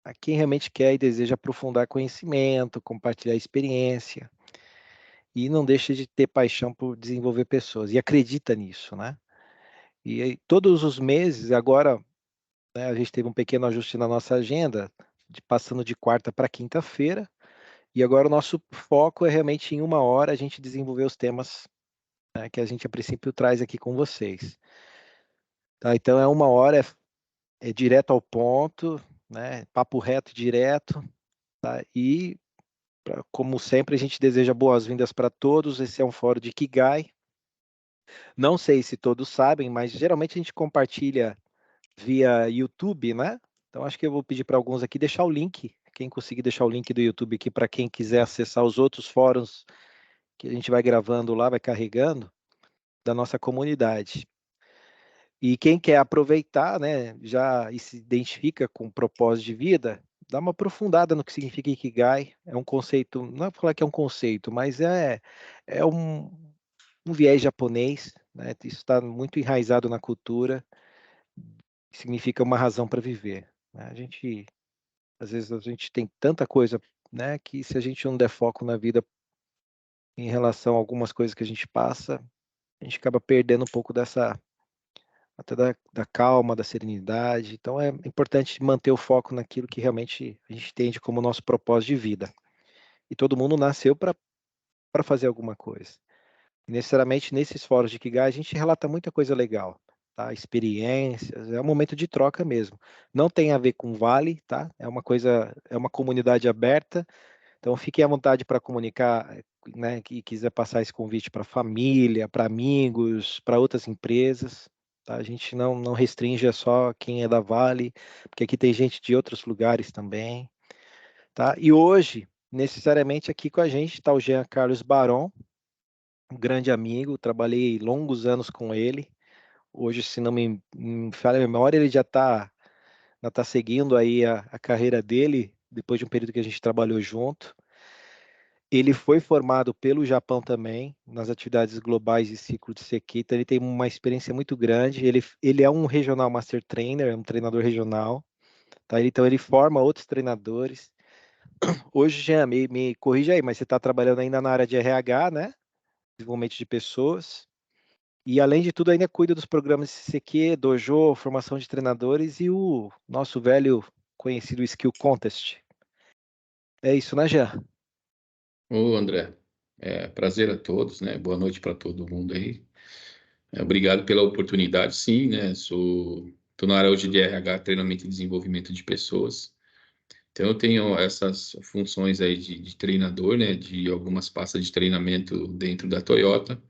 a quem realmente quer e deseja aprofundar conhecimento, compartilhar experiência, e não deixa de ter paixão por desenvolver pessoas, e acredita nisso, né. E aí todos os meses agora, né, a gente teve um pequeno ajuste na nossa agenda, passando de quarta para quinta-feira, e agora o nosso foco é realmente em uma hora a gente desenvolver os temas, né, que a gente a princípio traz aqui com vocês. Tá, então é uma hora, é direto ao ponto, né, papo reto e direto, tá, e como sempre a gente deseja boas-vindas para todos, esse é um fórum de Ikigai, não sei se todos sabem, mas geralmente a gente compartilha via YouTube, né, então acho que eu vou pedir para alguns aqui deixar o link, quem conseguir deixar o link do YouTube aqui para quem quiser acessar os outros fóruns que a gente vai gravando lá, vai carregando, da nossa comunidade. E quem quer aproveitar, né, já e se identifica com o propósito de vida, dá uma aprofundada no que significa Ikigai. É um conceito, não é falar que é um conceito, mas é um viés japonês, né, isso está muito enraizado na cultura, significa uma razão para viver, né. Às vezes a gente tem tanta coisa, né, que se a gente não der foco na vida em relação a algumas coisas que a gente passa, a gente acaba perdendo um pouco dessa até da calma, da serenidade. Então é importante manter o foco naquilo que realmente a gente entende como nosso propósito de vida. E todo mundo nasceu para fazer alguma coisa. E necessariamente nesses fóruns de Ikigai a gente relata muita coisa legal, tá? Experiências, é um momento de troca mesmo. Não tem a ver com vale, tá? É uma comunidade aberta, então fiquem à vontade para comunicar, né, que quiser passar esse convite para família, para amigos, para outras empresas, tá? A gente não restringe, é só quem é da Vale, porque aqui tem gente de outros lugares também, tá? E hoje, necessariamente aqui com a gente está o Jean Carlos Baron, um grande amigo, trabalhei longos anos com ele. Hoje, se não me falha a memória, ele já tá seguindo aí a carreira dele, depois de um período que a gente trabalhou junto. Ele foi formado pelo Japão também, nas atividades globais de ciclo de Sekita, ele tem uma experiência muito grande, ele é um Regional Master Trainer, é um treinador regional, tá? Então ele forma outros treinadores. Hoje, Jean, me corrija aí, mas você está trabalhando ainda na área de RH, né? Desenvolvimento de pessoas, e além de tudo ainda cuida dos programas de CQ, Dojo, formação de treinadores e o nosso velho conhecido Skill Contest. É isso, né, Jean? Ô, André, prazer a todos, né? Boa noite para todo mundo aí. Obrigado pela oportunidade, sim, né? Tô na área hoje de RH, treinamento e desenvolvimento de pessoas. Então, eu tenho essas funções aí de treinador, né? De algumas pastas de treinamento dentro da Toyota,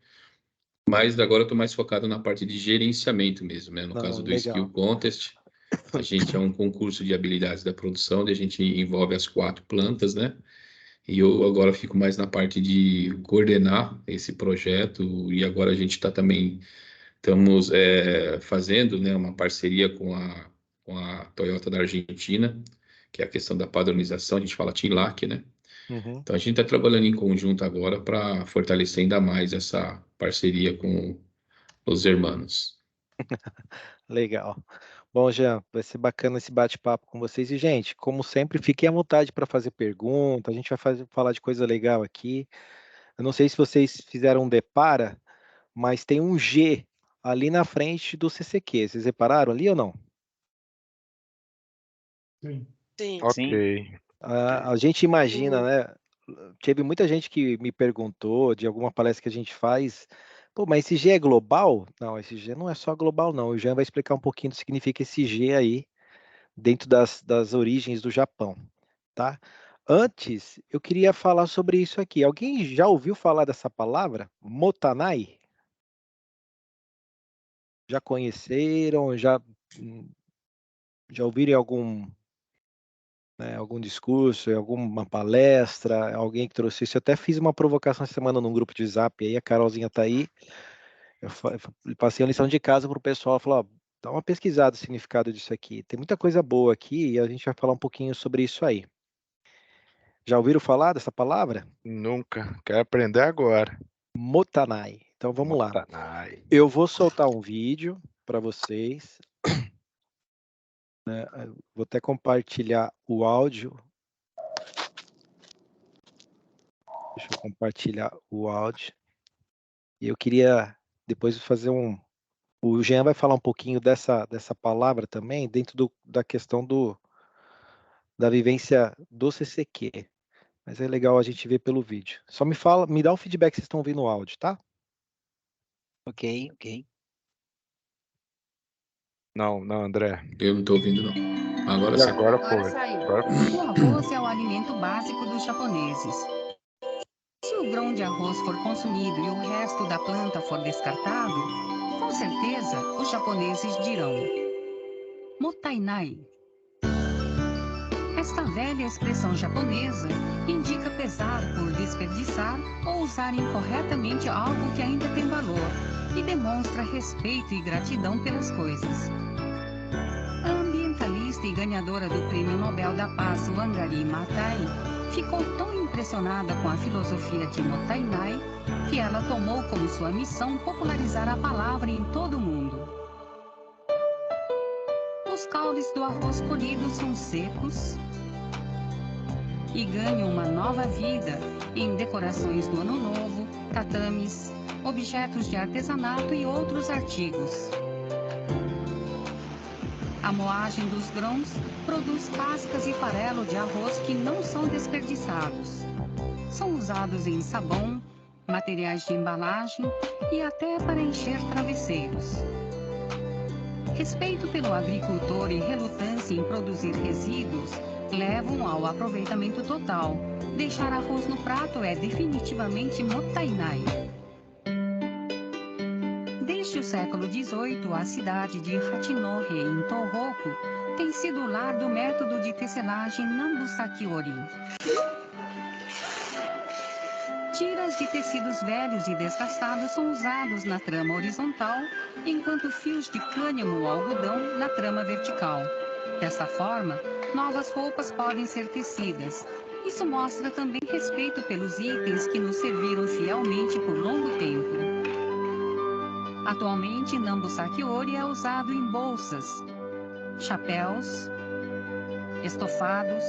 mas agora eu tô mais focado na parte de gerenciamento mesmo, né? No Não, caso do Skill legal. Contest, a gente é um concurso de habilidades da produção, onde a gente envolve as 4 plantas, né? E eu agora fico mais na parte de coordenar esse projeto, e agora a gente está também, estamos fazendo, né, uma parceria com a Toyota da Argentina, que é a questão da padronização, a gente fala TINLAC, né? Uhum. Então a gente está trabalhando em conjunto agora para fortalecer ainda mais essa parceria com os hermanos. Legal. Bom, Jean, vai ser bacana esse bate-papo com vocês. E, gente, como sempre, fiquem à vontade para fazer pergunta. A gente vai falar de coisa legal aqui. Eu não sei se vocês fizeram um depara, mas tem um G ali na frente do CCQ. Vocês repararam ali ou não? Sim. Sim, Ok. Sim. A gente imagina, sim. né? Teve muita gente que me perguntou de alguma palestra que a gente faz. Pô, mas esse G é global? Não, esse G não é só global, não. O Jean vai explicar um pouquinho do que significa esse G aí, dentro das origens do Japão, tá? Antes, eu queria falar sobre isso aqui. Alguém já ouviu falar dessa palavra? Motanai? Já conheceram? Hum, já ouviram em algum, né, algum discurso, em alguma palestra? Alguém que trouxe isso? Eu até fiz uma provocação essa semana num grupo de Zap aí, a Carolzinha tá aí. Eu passei a lição de casa para o pessoal, falar, ó, dá uma pesquisada o significado disso aqui. Tem muita coisa boa aqui e a gente vai falar um pouquinho sobre isso aí. Já ouviram falar dessa palavra? Nunca. Quero aprender agora. Motanai. Então vamos lá. Motanai. Eu vou soltar um vídeo para vocês. Vou até compartilhar o áudio. Deixa eu compartilhar o áudio. E eu queria depois fazer o Jean vai falar um pouquinho dessa palavra também, dentro da questão da vivência do CCQ. Mas é legal a gente ver pelo vídeo. Só me dá o feedback que vocês estão ouvindo o áudio, tá? Ok. Não, André. Eu não estou ouvindo, não. Agora E sim. agora Agora pode. saiu. O arroz é o alimento básico dos japoneses. Se o grão de arroz for consumido e o resto da planta for descartado, com certeza os japoneses dirão mottainai. Esta velha expressão japonesa indica pesar por desperdiçar ou usar incorretamente algo que ainda tem valor e demonstra respeito e gratidão pelas coisas. A ambientalista e ganhadora do Prêmio Nobel da Paz, Wangari Maathai, ficou tão impressionada com a filosofia de mottainai que ela tomou como sua missão popularizar a palavra em todo o mundo. Os caules do arroz colhido são secos e ganham uma nova vida em decorações do Ano Novo, tatames, objetos de artesanato e outros artigos. A moagem dos grãos produz cascas e farelo de arroz que não são desperdiçados. São usados em sabão, materiais de embalagem e até para encher travesseiros. Respeito pelo agricultor e relutância em produzir resíduos levam ao aproveitamento total. Deixar arroz no prato é definitivamente mottainai. Desde o século XVIII, a cidade de Hachinohe, em Tohoku, tem sido o lar do método de tecelagem Nambusaki-ori. Tiras de tecidos velhos e desgastados são usados na trama horizontal, enquanto fios de cânhamo ou algodão na trama vertical. Dessa forma, novas roupas podem ser tecidas. Isso mostra também respeito pelos itens que nos serviram fielmente por longo tempo. Atualmente, Nambusaki-ori é usado em bolsas, chapéus, estofados,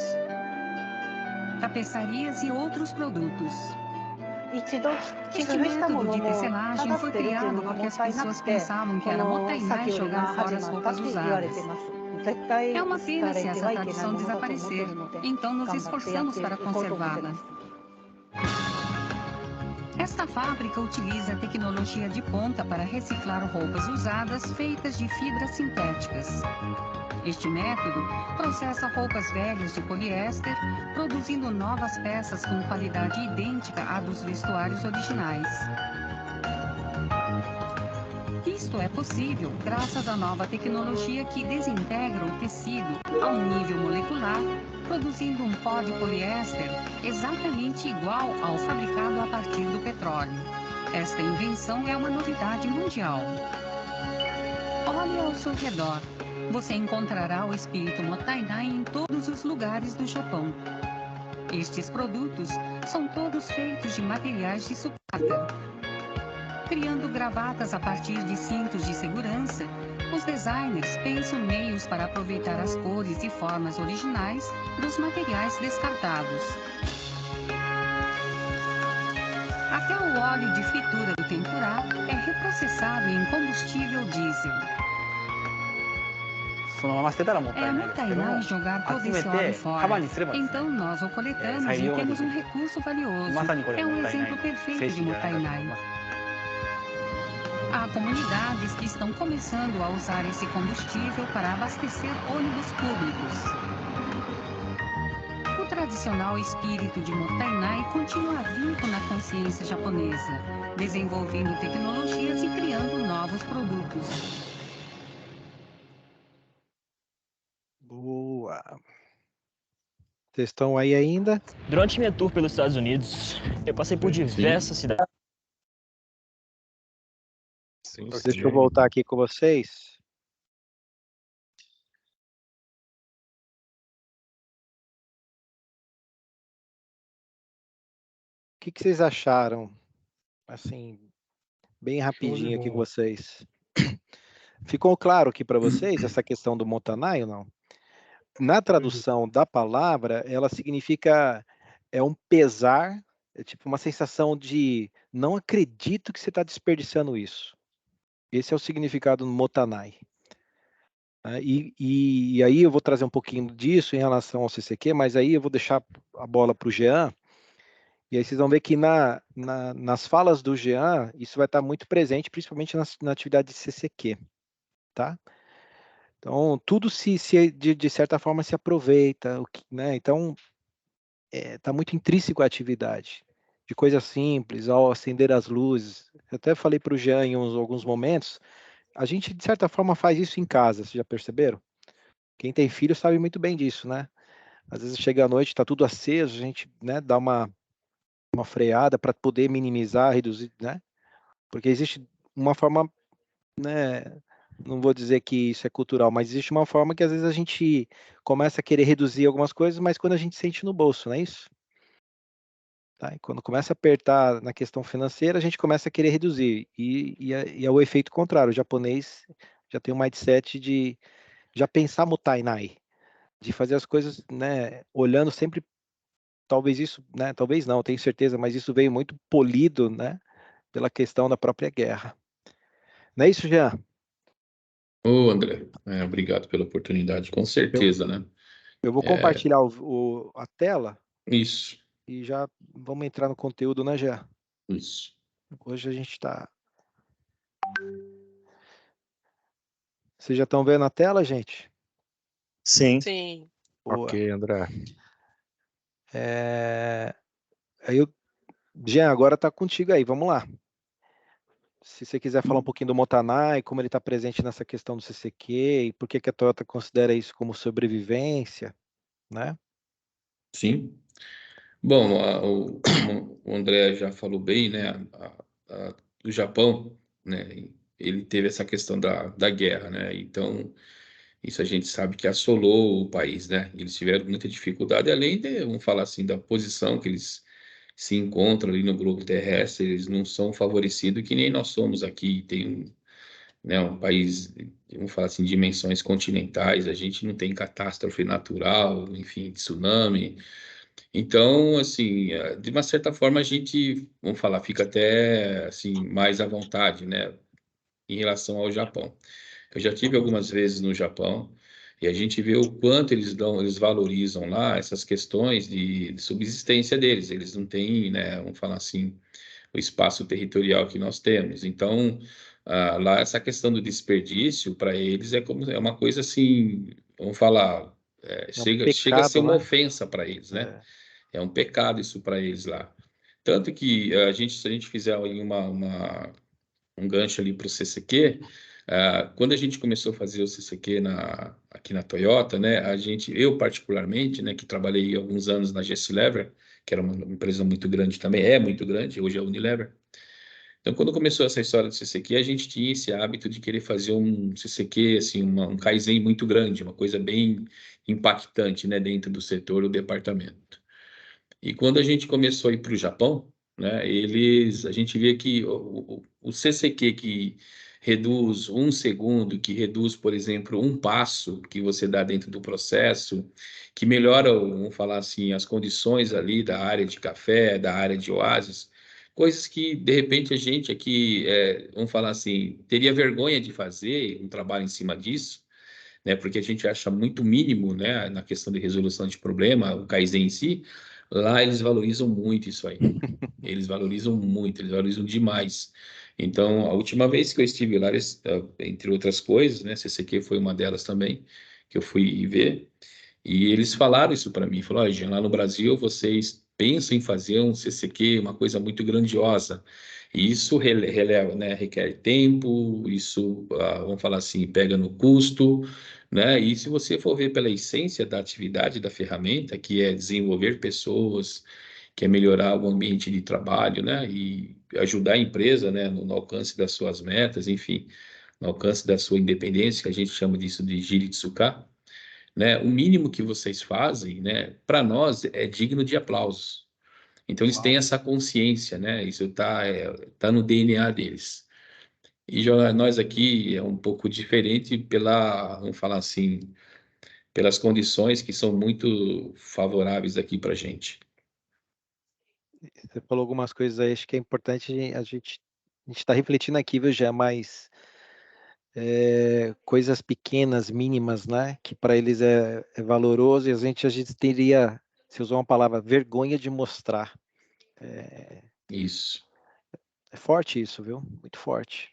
tapeçarias e outros produtos. Este método de tecelagem foi criado porque as pessoas pensavam que era mottainai jogar fora as roupas usadas. É uma pena se essa tradição desaparecer, então nos esforçamos para conservá-la. Esta fábrica utiliza tecnologia de ponta para reciclar roupas usadas feitas de fibras sintéticas. Este método processa roupas velhas de poliéster, produzindo novas peças com qualidade idêntica à dos vestuários originais. Isto é possível graças à nova tecnologia que desintegra o tecido a um nível molecular, produzindo um pó de poliéster exatamente igual ao fabricado a partir do petróleo. Esta invenção é uma novidade mundial. Olhe ao seu redor. Você encontrará o espírito mottainai em todos os lugares do Japão. Estes produtos são todos feitos de materiais de sucata. Criando gravatas a partir de cintos de segurança, os designers pensam meios para aproveitar as cores e formas originais dos materiais descartados. Até o óleo de fritura do tempurá é reprocessado em combustível diesel. É mottainai jogar todo esse óleo fora. Então nós o coletamos e temos um recurso valioso. É um exemplo perfeito de mottainai. Há comunidades que estão começando a usar esse combustível para abastecer ônibus públicos. O tradicional espírito de mottainai continua vivo na consciência japonesa, desenvolvendo tecnologias e criando novos produtos. Boa. Vocês estão aí ainda? Durante minha tour pelos Estados Unidos, eu passei por diversas cidades. Sim, Deixa eu voltar aqui com vocês. O que vocês acharam? Assim, bem rapidinho aqui com vocês. Ficou claro aqui para vocês essa questão do mottainai ou não? na tradução da palavra, ela significa, é um pesar, é tipo uma sensação de não acredito que você está desperdiçando isso. Esse é o significado no Motanai. E aí eu vou trazer um pouquinho disso em relação ao CCQ, mas aí eu vou deixar a bola para o Jean, e aí vocês vão ver que nas falas do Jean, isso vai estar muito presente, principalmente na atividade de CCQ, tá? Então, tudo de certa forma se aproveita, né? Então, está muito intrínseco à atividade, de coisas simples, ao acender as luzes. Eu até falei para o Jean em alguns momentos, a gente, de certa forma, faz isso em casa, vocês já perceberam? Quem tem filho sabe muito bem disso, né? Às vezes chega à noite, está tudo aceso, a gente, né, dá uma freada para poder minimizar, reduzir, né? Porque existe uma forma, né? Não vou dizer que isso é cultural, mas existe uma forma que às vezes a gente começa a querer reduzir algumas coisas, mas quando a gente sente no bolso, não é isso? Tá? E quando começa a apertar na questão financeira, a gente começa a querer reduzir. E é o efeito contrário. O japonês já tem um mindset de já pensar mutai-nai, de fazer as coisas, né, olhando sempre, talvez isso, né, talvez não, tenho certeza, mas isso veio muito polido, né, pela questão da própria guerra. Não é isso, Jean? Ô, André, obrigado pela oportunidade, com Eu, certeza, né? eu vou É, compartilhar a tela isso, e já vamos entrar no conteúdo, né, Jean? isso. Hoje a gente está... Vocês já estão vendo a tela, gente? Sim. Sim. Boa. Ok, André. Aí Jean, agora está contigo aí, vamos lá. Se você quiser falar um pouquinho do Motanai, como ele está presente nessa questão do CCQ, e por que a Toyota considera isso como sobrevivência, né? Sim. Bom, o André já falou bem, né? O Japão, né? Ele teve essa questão da guerra, né? Então, isso a gente sabe que assolou o país, né? Eles tiveram muita dificuldade, além de, vamos falar assim, da posição que eles se encontram ali no globo terrestre, eles não são favorecidos que nem nós somos aqui. Tem né, um país, vamos falar assim, dimensões continentais, a gente não tem catástrofe natural, enfim, tsunami. Então, assim, de uma certa forma a gente, vamos falar, fica até assim mais à vontade, né, em relação ao Japão. Eu já tive algumas vezes no Japão e a gente vê o quanto eles valorizam lá essas questões de subsistência deles. Eles não têm, né, vamos falar assim, o espaço territorial que nós temos. Então, lá essa questão do desperdício para eles é uma coisa assim, vamos falar, É um chega a ser pecado, uma né? ofensa para eles, né? É. É um pecado isso para eles lá. Tanto que se a gente fizer aí um gancho ali para o CCQ, quando a gente começou a fazer o CCQ aqui na Toyota, né, eu particularmente, né, que trabalhei alguns anos na GS Lever, que era uma empresa muito grande também, é muito grande, hoje é a Unilever. Então, quando começou essa história do CCQ, a gente tinha esse hábito de querer fazer um CCQ, assim, um Kaizen muito grande, uma coisa bem impactante, né, dentro do setor, do departamento. E quando a gente começou a ir para o Japão, né, a gente via que o CCQ que reduz um segundo, que reduz, por exemplo, um passo que você dá dentro do processo, que melhora, vamos falar assim, as condições ali da área de café, da área de oásis, coisas que, de repente, a gente aqui, vamos falar assim, teria vergonha de fazer um trabalho em cima disso, né, porque a gente acha muito mínimo, né, na questão de resolução de problema, o Kaizen em si. Lá eles valorizam muito isso aí. Eles valorizam muito, eles valorizam demais. Então, a última vez que eu estive lá, entre outras coisas, né, CCQ foi uma delas também, que eu fui ver, e eles falaram isso para mim, falaram, olha, lá no Brasil vocês pensam em fazer um CCQ, uma coisa muito grandiosa, e isso releva, né, requer tempo, isso, vamos falar assim, pega no custo, né, e se você for ver pela essência da atividade da ferramenta, que é desenvolver pessoas, que é melhorar o ambiente de trabalho, né, e ajudar a empresa, né, no alcance das suas metas, enfim, no alcance da sua independência, que a gente chama disso de Jiritsuka, né? O mínimo que vocês fazem, né? Para nós é digno de aplausos. Então eles têm essa consciência, né? Isso tá no DNA deles. E já nós aqui é um pouco diferente vamos falar assim, pelas condições que são muito favoráveis aqui para a gente. Você falou algumas coisas aí, acho que é importante a gente está refletindo aqui, viu, Gé, mas coisas pequenas, mínimas, né, que para eles é valoroso, e a gente teria, você usou uma palavra, vergonha de mostrar. Isso. É forte isso, viu? Muito forte.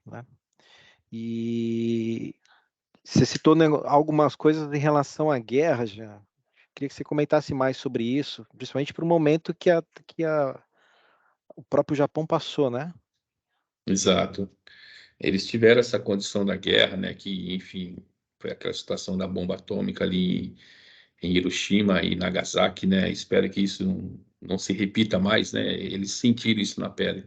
Né? E você citou algumas coisas em relação à guerra, já. Queria que você comentasse mais sobre isso, principalmente para o momento que o próprio Japão passou, né? Exato. Eles tiveram essa condição da guerra, né, que, enfim, foi aquela situação da bomba atômica ali em Hiroshima e Nagasaki, né? Espero que isso não se repita mais, né? Eles sentiram isso na pele.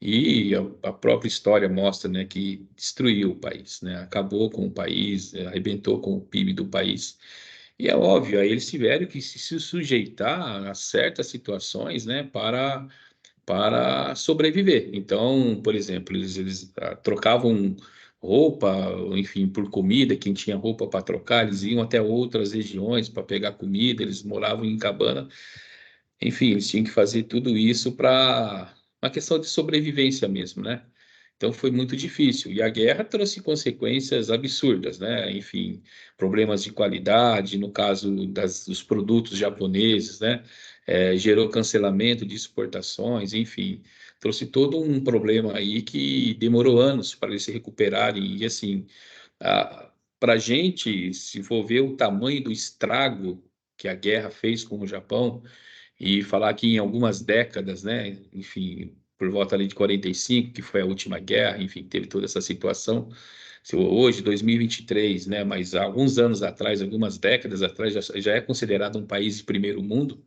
E a própria história mostra, né, que destruiu o país, né? Acabou com o país, arrebentou com o PIB do país. E é óbvio, aí eles tiveram que se sujeitar a certas situações, né, para sobreviver. Então, por exemplo, eles trocavam roupa, enfim, por comida. Quem tinha roupa para trocar, eles iam até outras regiões para pegar comida, eles moravam em cabana. Enfim, eles tinham que fazer tudo isso para uma questão de sobrevivência mesmo, né? Então foi muito difícil. E a guerra trouxe consequências absurdas, né? Enfim, problemas de qualidade, no caso dos produtos japoneses, né? Gerou cancelamento de exportações, enfim, trouxe todo um problema aí que demorou anos para eles se recuperarem. E assim, para a gente, se for ver o tamanho do estrago que a guerra fez com o Japão, e falar que em algumas décadas, né, enfim, por volta ali de 45, que foi a última guerra, enfim, teve toda essa situação. Se hoje, 2023, né, mas há alguns anos atrás, algumas décadas atrás, já é considerado um país de primeiro mundo,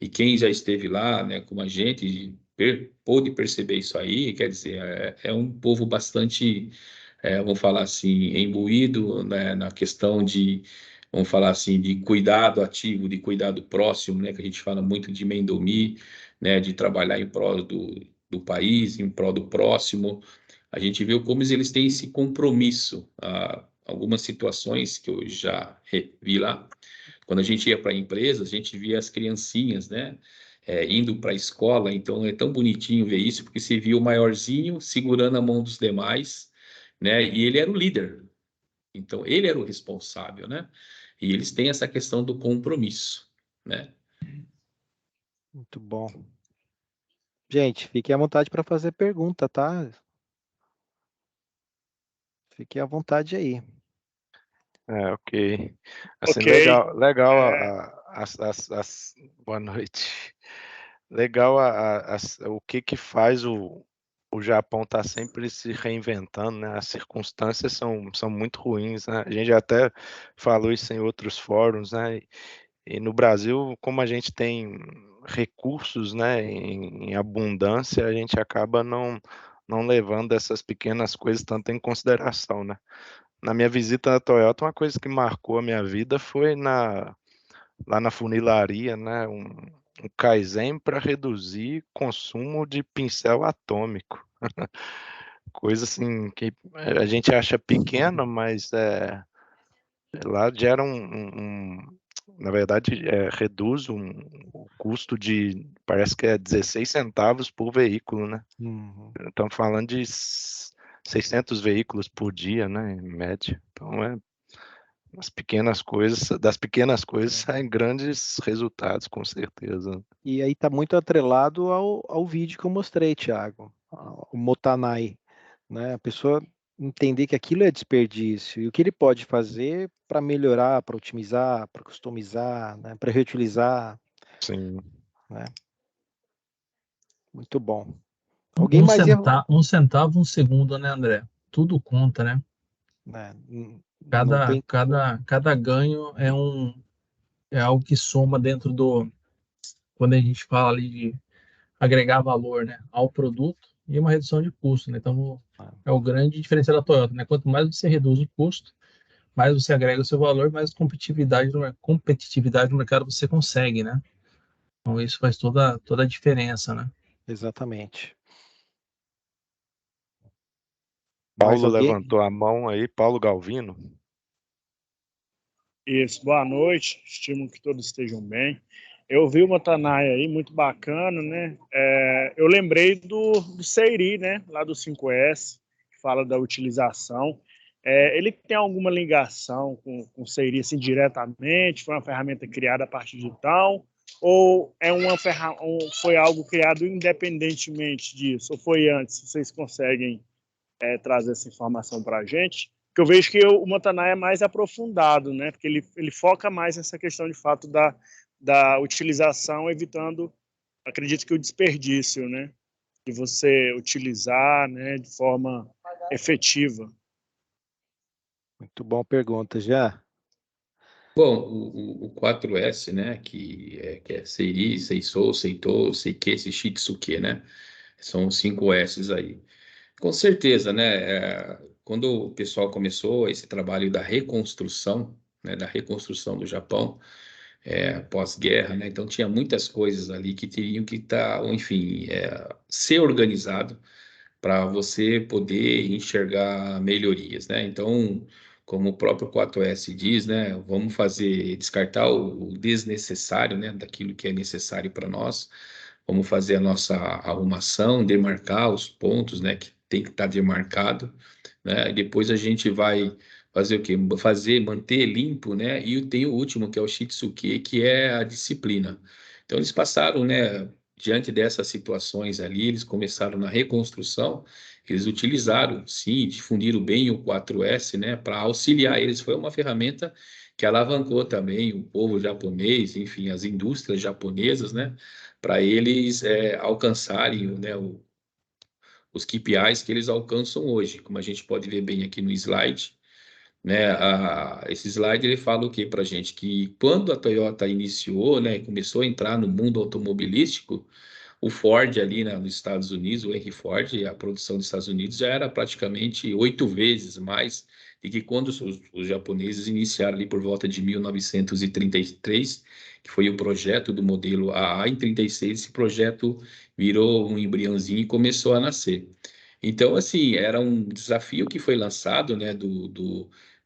e quem já esteve lá, né, como a gente, pôde perceber isso aí, quer dizer, é um povo bastante, vamos falar assim, imbuído, né, na questão de, vamos falar assim, de cuidado ativo, de cuidado próximo, né, que a gente fala muito de mendomi, né, de trabalhar em prol do país, em prol do próximo. A gente viu como eles têm esse compromisso. Algumas situações que eu já vi lá, quando a gente ia para a empresa, a gente via as criancinhas, né, indo para a escola. Então é tão bonitinho ver isso, porque você via o maiorzinho segurando a mão dos demais, né, e ele era o líder. Então ele era o responsável, né? E eles têm essa questão do compromisso, né? Muito bom. Gente, fiquem à vontade para fazer pergunta, tá? Fiquem à vontade aí. Ok. Assim, Ok. legal É, boa noite. Legal o que faz o Japão estar sempre se reinventando, né? As circunstâncias são muito ruins, né? A gente já até falou isso em outros fóruns, né? E no Brasil, como a gente tem recursos, né, em abundância, a gente acaba não levando essas pequenas coisas tanto em consideração, né? Na minha visita à Toyota, uma coisa que marcou a minha vida foi lá na funilaria, né, um Kaizen para reduzir consumo de pincel atômico. Coisa assim que a gente acha pequena, mas lá gera na verdade, reduz o custo de, parece que é 16 centavos por veículo, né? Uhum. Estamos falando de 600 veículos por dia, né, em média. Então, das pequenas coisas saem grandes resultados, com certeza. E aí está muito atrelado ao vídeo que eu mostrei, Thiago, o Motanai, né? A pessoa entender que aquilo é desperdício e o que ele pode fazer para melhorar, para otimizar, para customizar, né? Para reutilizar, Sim. né? Muito bom. Alguém mais Um centavo, um segundo, né, André? Tudo conta, né? né? Não tem. Cada ganho é algo que soma dentro do, quando a gente fala ali de agregar valor, né, ao produto e uma redução de custo, né? Então, é o grande diferencial da Toyota, né? Quanto mais você reduz o custo, mais você agrega o seu valor, mais competitividade no mercado você consegue, né? Então, isso faz toda a diferença, né? Exatamente. Mais Paulo alguém? levantou a mão aí, Paulo Galvino. Isso, boa noite, estimo que todos estejam bem. Eu vi o Motanai aí, muito bacana, né? Eu lembrei do Seiri, né? Lá do 5S, que fala da utilização. Ele tem alguma ligação com o Seiri, assim, diretamente? Foi uma ferramenta criada a partir de tal? Ou foi algo criado independentemente disso? Ou foi antes? Vocês conseguem trazer essa informação para a gente? Porque eu vejo que o Motanai é mais aprofundado, né? Porque ele foca mais nessa questão de fato da utilização, evitando, acredito que o desperdício, né? De você utilizar, né, de forma efetiva. Muito bom pergunta, já. Bom, o 4S, né, que é Seiri, Seisou, Seitou, Seike, Seishitsuke, né? São os 5 S's aí. Com certeza, né? Quando o pessoal começou esse trabalho da reconstrução, né, da reconstrução do Japão, pós-guerra, né? Então tinha muitas coisas ali que teriam que estar, enfim, ser organizado para você poder enxergar melhorias, né? Então, como o próprio 4S diz, né? Vamos descartar o desnecessário, né? Daquilo que é necessário para nós. Vamos fazer a nossa arrumação, demarcar os pontos, né? Que tem que estar demarcado, né? E depois a gente vai fazer o quê? Manter limpo, né? E tem o último, que é o Shitsuke, que é a disciplina. Então, eles passaram, né? Diante dessas situações ali, eles começaram na reconstrução, eles utilizaram, sim, difundiram bem o 4S, né, para auxiliar eles. Foi uma ferramenta que alavancou também o povo japonês, enfim, as indústrias japonesas, né, para eles alcançarem, né, os KPIs que eles alcançam hoje, como a gente pode ver bem aqui no slide, né? Esse slide ele fala o que para a gente? Que quando a Toyota iniciou, né, começou a entrar no mundo automobilístico, o Ford ali, né, nos Estados Unidos, o Henry Ford, a produção dos Estados Unidos já era praticamente 8 vezes mais do que quando os japoneses iniciaram ali por volta de 1933, que foi o projeto do modelo AA. Em 36, esse projeto virou um embriãozinho e começou a nascer. Então, assim, era um desafio que foi lançado, né, do,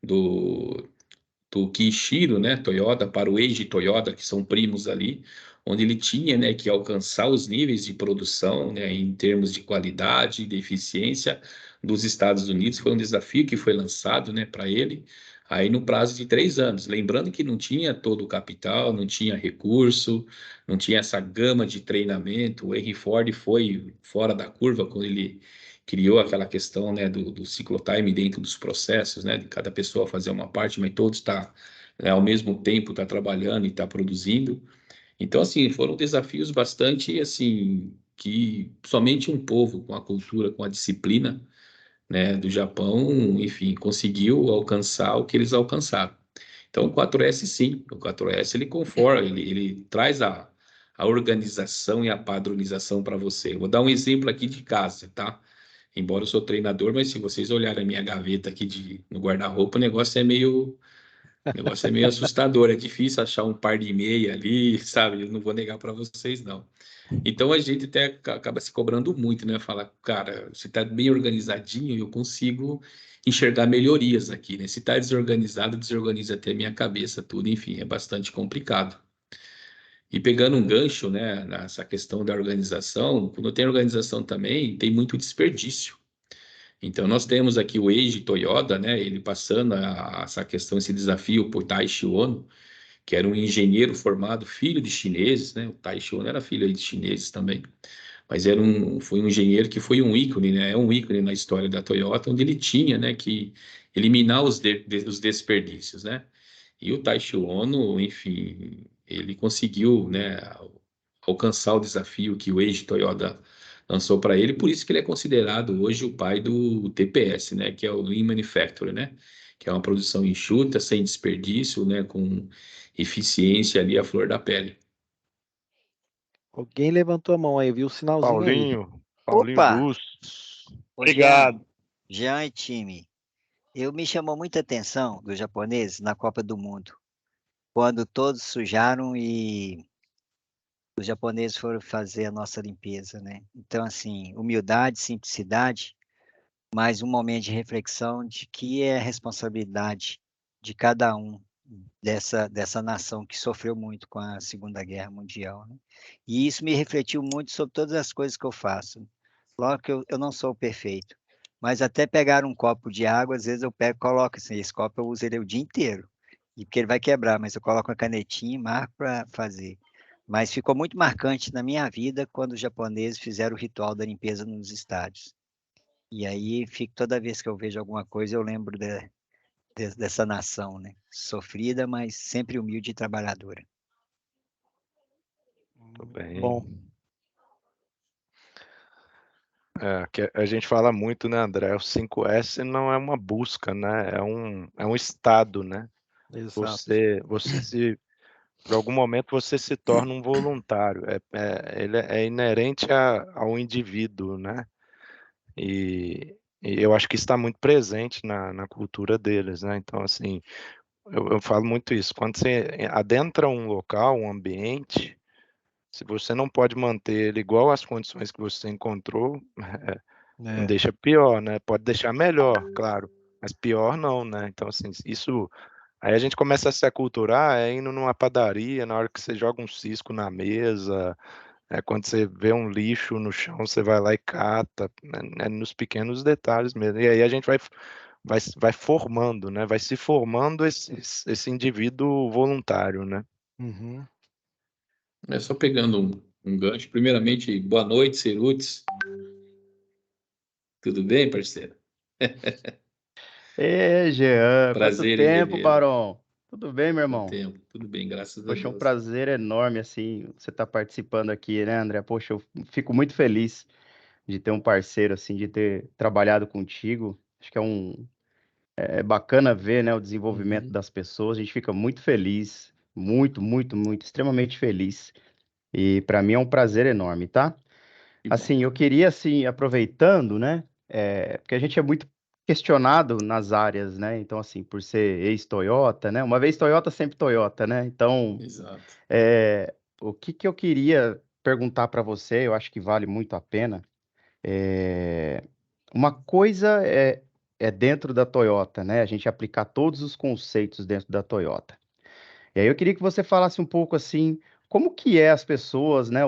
do Kiichiro, né, Toyota, para o Eiji Toyota, que são primos ali, onde ele tinha, né, que alcançar os níveis de produção, né, em termos de qualidade e de eficiência dos Estados Unidos. Foi um desafio que foi lançado, né, para ele, aí no prazo de 3 anos. Lembrando que não tinha todo o capital, não tinha recurso, não tinha essa gama de treinamento. O Henry Ford foi fora da curva quando ele criou aquela questão, né, do ciclotime dentro dos processos, né, de cada pessoa fazer uma parte, mas todos está, né, ao mesmo tempo está trabalhando e está produzindo. Então, assim, foram desafios bastante, assim, que somente um povo com a cultura, com a disciplina, né, do Japão, enfim, conseguiu alcançar o que eles alcançaram. Então, o 4S, sim, o 4S ele conforma, ele traz a organização e a padronização para você. Eu vou dar um exemplo aqui de casa, tá? Embora eu sou treinador, mas se vocês olharem a minha gaveta aqui no guarda-roupa, o negócio é meio assustador. É difícil achar um par de meia ali, sabe? Eu não vou negar para vocês, não. Então a gente até acaba se cobrando muito, né? Falar, cara, se está bem organizadinho, eu consigo enxergar melhorias aqui, né? Se está desorganizado, desorganiza até a minha cabeça, tudo, enfim, é bastante complicado. E pegando um gancho, né, nessa questão da organização, quando tem organização também, tem muito desperdício. Então, nós temos aqui o Eiji Toyoda, né, ele passando essa questão, esse desafio por Taishi Ono, que era um engenheiro formado, filho de chineses, né, o Taishi Ono era filho aí de chineses também, mas foi um engenheiro que foi um ícone, né, é um ícone na história da Toyota, onde ele tinha, né, que eliminar os desperdícios, né, e o Taishi Ono, enfim, ele conseguiu, né, alcançar o desafio que o Eiji Toyoda lançou para ele, por isso que ele é considerado hoje o pai do TPS, né, que é o Lean Manufacturing, né, que é uma produção enxuta, sem desperdício, né, com eficiência ali à flor da pele. Alguém levantou a mão aí, viu o sinalzinho aí. Paulinho Opa! Luz. Ô, Obrigado. Jean e time, me chamou muita atenção dos japoneses na Copa do Mundo, quando todos sujaram e os japoneses foram fazer a nossa limpeza, né? Então, assim, humildade, simplicidade, mas um momento de reflexão de que é a responsabilidade de cada um dessa nação que sofreu muito com a Segunda Guerra Mundial, né? E isso me refletiu muito sobre todas as coisas que eu faço. Claro que eu não sou perfeito, mas até pegar um copo de água, às vezes eu pego e coloco assim, esse copo eu uso ele o dia inteiro, e porque ele vai quebrar, mas eu coloco uma canetinha e marco para fazer. Mas ficou muito marcante na minha vida quando os japoneses fizeram o ritual da limpeza nos estádios. E aí, toda vez que eu vejo alguma coisa, eu lembro dessa nação, né? Sofrida, mas sempre humilde e trabalhadora. Muito bem. Bom, Que a gente fala muito, né, André? O 5S não é uma busca, né? É um estado, né? exato. Por algum momento você se torna um voluntário. Ele é inerente ao indivíduo, né? E eu acho que está muito presente na cultura deles, né? Então, assim, eu falo muito isso. Quando você adentra um local, um ambiente, se você não pode manter ele igual às condições que você encontrou, não É, deixa pior, né? Pode deixar melhor, claro, mas pior não, né? Então, assim, isso. Aí a gente começa a se aculturar, indo numa padaria, na hora que você joga um cisco na mesa, quando você vê um lixo no chão, você vai lá e cata, né, nos pequenos detalhes mesmo. E aí a gente vai formando, né? Vai se formando esse indivíduo voluntário, né? uhum. Só pegando um gancho. Primeiramente, boa noite, Cerutes. Tudo bem, parceiro? Ê, Jean, quanto Prazer em tempo, revê-lo. Barão? Tudo bem, meu Quanto irmão? tempo? Tudo bem, graças a Poxa, é um Deus. prazer enorme, assim, você estar participando aqui, né, André? Poxa, eu fico muito feliz de ter um parceiro, assim, de ter trabalhado contigo. Acho que é bacana ver, né, o desenvolvimento Uhum. das pessoas. A gente fica muito feliz, muito, muito, muito, extremamente feliz. E para mim é um prazer enorme, tá? Que bom. Assim, eu queria, assim, aproveitando, né, porque a gente é muito questionado nas áreas, né, então, assim, por ser ex-Toyota, né, uma vez Toyota, sempre Toyota, né, então, Exato. o que que eu queria perguntar para você, eu acho que vale muito a pena, é, uma coisa é dentro da Toyota, né, a gente aplicar todos os conceitos dentro da Toyota. E aí eu queria que você falasse um pouco assim, como que é as pessoas, né?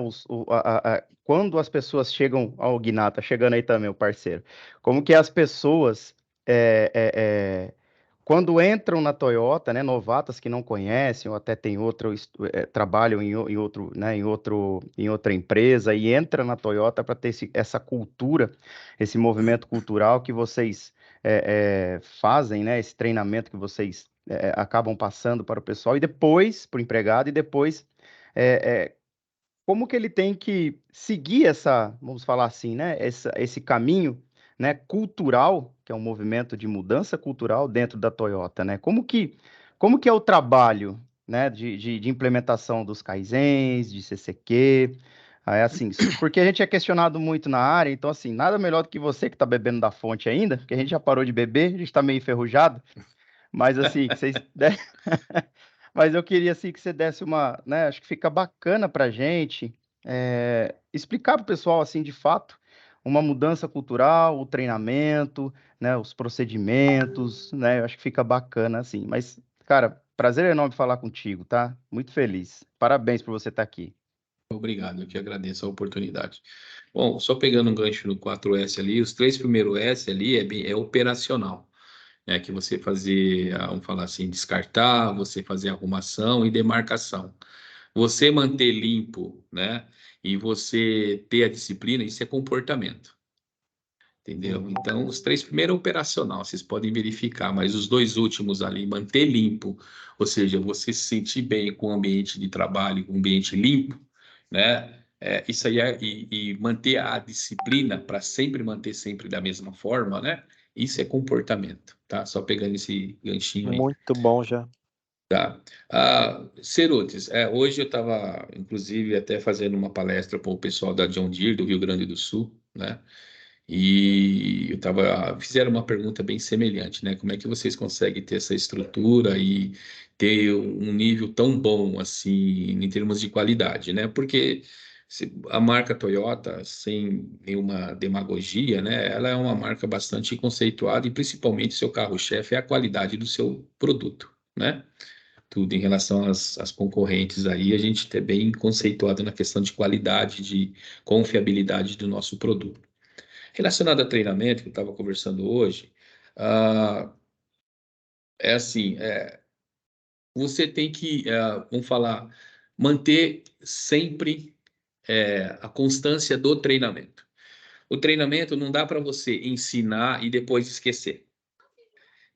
Quando as pessoas chegam ao Guiná, tá chegando aí também, o parceiro. Como que as pessoas, é, é, é, quando entram na Toyota, né? Novatas que não conhecem, ou até tem trabalham em outro, né? Em outra empresa e entra na Toyota para ter essa cultura, esse movimento cultural que vocês fazem, né? Esse treinamento que vocês acabam passando para o pessoal e depois para o empregado e depois como que ele tem que seguir vamos falar assim, né, esse caminho, né, cultural, que é um movimento de mudança cultural dentro da Toyota, né? Como que é o trabalho, né, de implementação dos Kaizens, de CCQ, assim, porque a gente é questionado muito na área, então assim, nada melhor do que você que está bebendo da fonte ainda, porque a gente já parou de beber, a gente está meio enferrujado, mas assim, que vocês mas eu queria assim que você desse né? Acho que fica bacana para gente explicar para o pessoal assim de fato uma mudança cultural, o treinamento, né? Os procedimentos, né? Eu acho que fica bacana assim. Mas, cara, prazer enorme falar contigo, tá? Muito feliz. Parabéns por você estar aqui. Obrigado, eu que agradeço a oportunidade. Bom, só pegando um gancho no 4S ali, os 3 primeiros S ali é operacional, né? Que você fazer, vamos falar assim, descartar, você fazer arrumação e demarcação. Você manter limpo, né? E você ter a disciplina, isso é comportamento. Entendeu? Então, os 3 primeiros é operacional, vocês podem verificar, mas os 2 últimos ali, manter limpo, ou seja, você se sentir bem com o ambiente de trabalho, com o ambiente limpo, né? Isso aí e manter a disciplina para sempre manter sempre da mesma forma, né? Isso é comportamento, tá? Só pegando esse ganchinho aí. Muito bom já. Tá. Cerutes, hoje eu estava, inclusive, até fazendo uma palestra para o pessoal da John Deere, do Rio Grande do Sul, né? E fizeram uma pergunta bem semelhante, né? Como é que vocês conseguem ter essa estrutura e ter um nível tão bom assim em termos de qualidade, né? Porque a marca Toyota, sem nenhuma demagogia, né? Ela é uma marca bastante conceituada e principalmente seu carro-chefe é a qualidade do seu produto, né? tudo em relação às concorrentes aí, a gente está bem conceituado na questão de qualidade, de confiabilidade do nosso produto. Relacionado a treinamento, que eu estava conversando hoje, é assim, você tem que, vamos falar, manter sempre a constância do treinamento. O treinamento não dá para você ensinar e depois esquecer.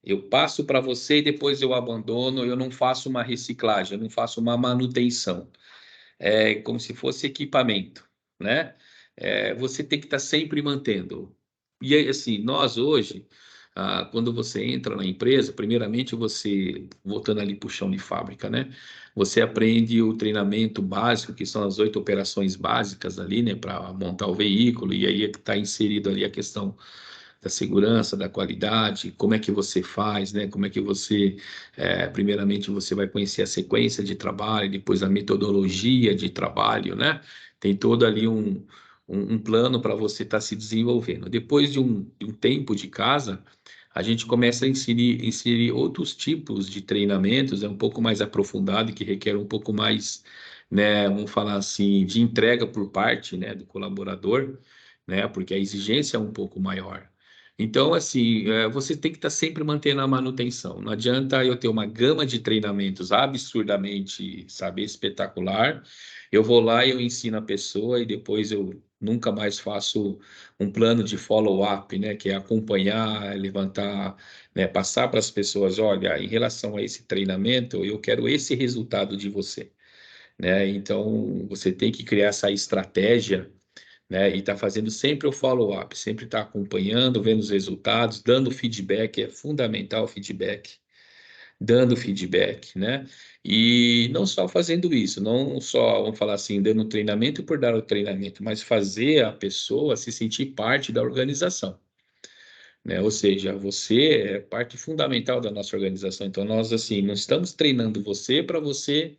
Eu passo para você e depois eu abandono, eu não faço uma reciclagem, eu não faço uma manutenção. É como se fosse equipamento, né? Você tem que estar sempre mantendo. E aí, assim, nós hoje, quando você entra na empresa, primeiramente você, voltando ali para o chão de fábrica, né? Você aprende o treinamento básico, que são as 8 operações básicas ali, né? Para montar o veículo, e aí está inserido ali a questão da segurança, da qualidade, como é que você faz, né? Como é que você, primeiramente, você vai conhecer a sequência de trabalho, depois a metodologia de trabalho, né? Tem todo ali um plano para você estar se desenvolvendo. Depois de um tempo de casa, a gente começa a inserir outros tipos de treinamentos, um pouco mais aprofundado, que requer um pouco mais, né, vamos falar assim, de entrega por parte, né, do colaborador, né, porque a exigência é um pouco maior. Então, assim, você tem que estar sempre mantendo a manutenção. Não adianta eu ter uma gama de treinamentos absurdamente, sabe, espetacular. Eu vou lá e eu ensino a pessoa e depois eu nunca mais faço um plano de follow-up, né, que é acompanhar, levantar, né, passar para as pessoas, olha, em relação a esse treinamento, eu quero esse resultado de você, né? Então, você tem que criar essa estratégia, né? E está fazendo sempre o follow-up, sempre está acompanhando, vendo os resultados, dando feedback, é fundamental o feedback, dando feedback, né? E não só fazendo isso, não só, vamos falar assim, dando treinamento por dar o treinamento, mas fazer a pessoa se sentir parte da organização, né? Ou seja, você é parte fundamental da nossa organização. Então, nós, assim, não estamos treinando você para você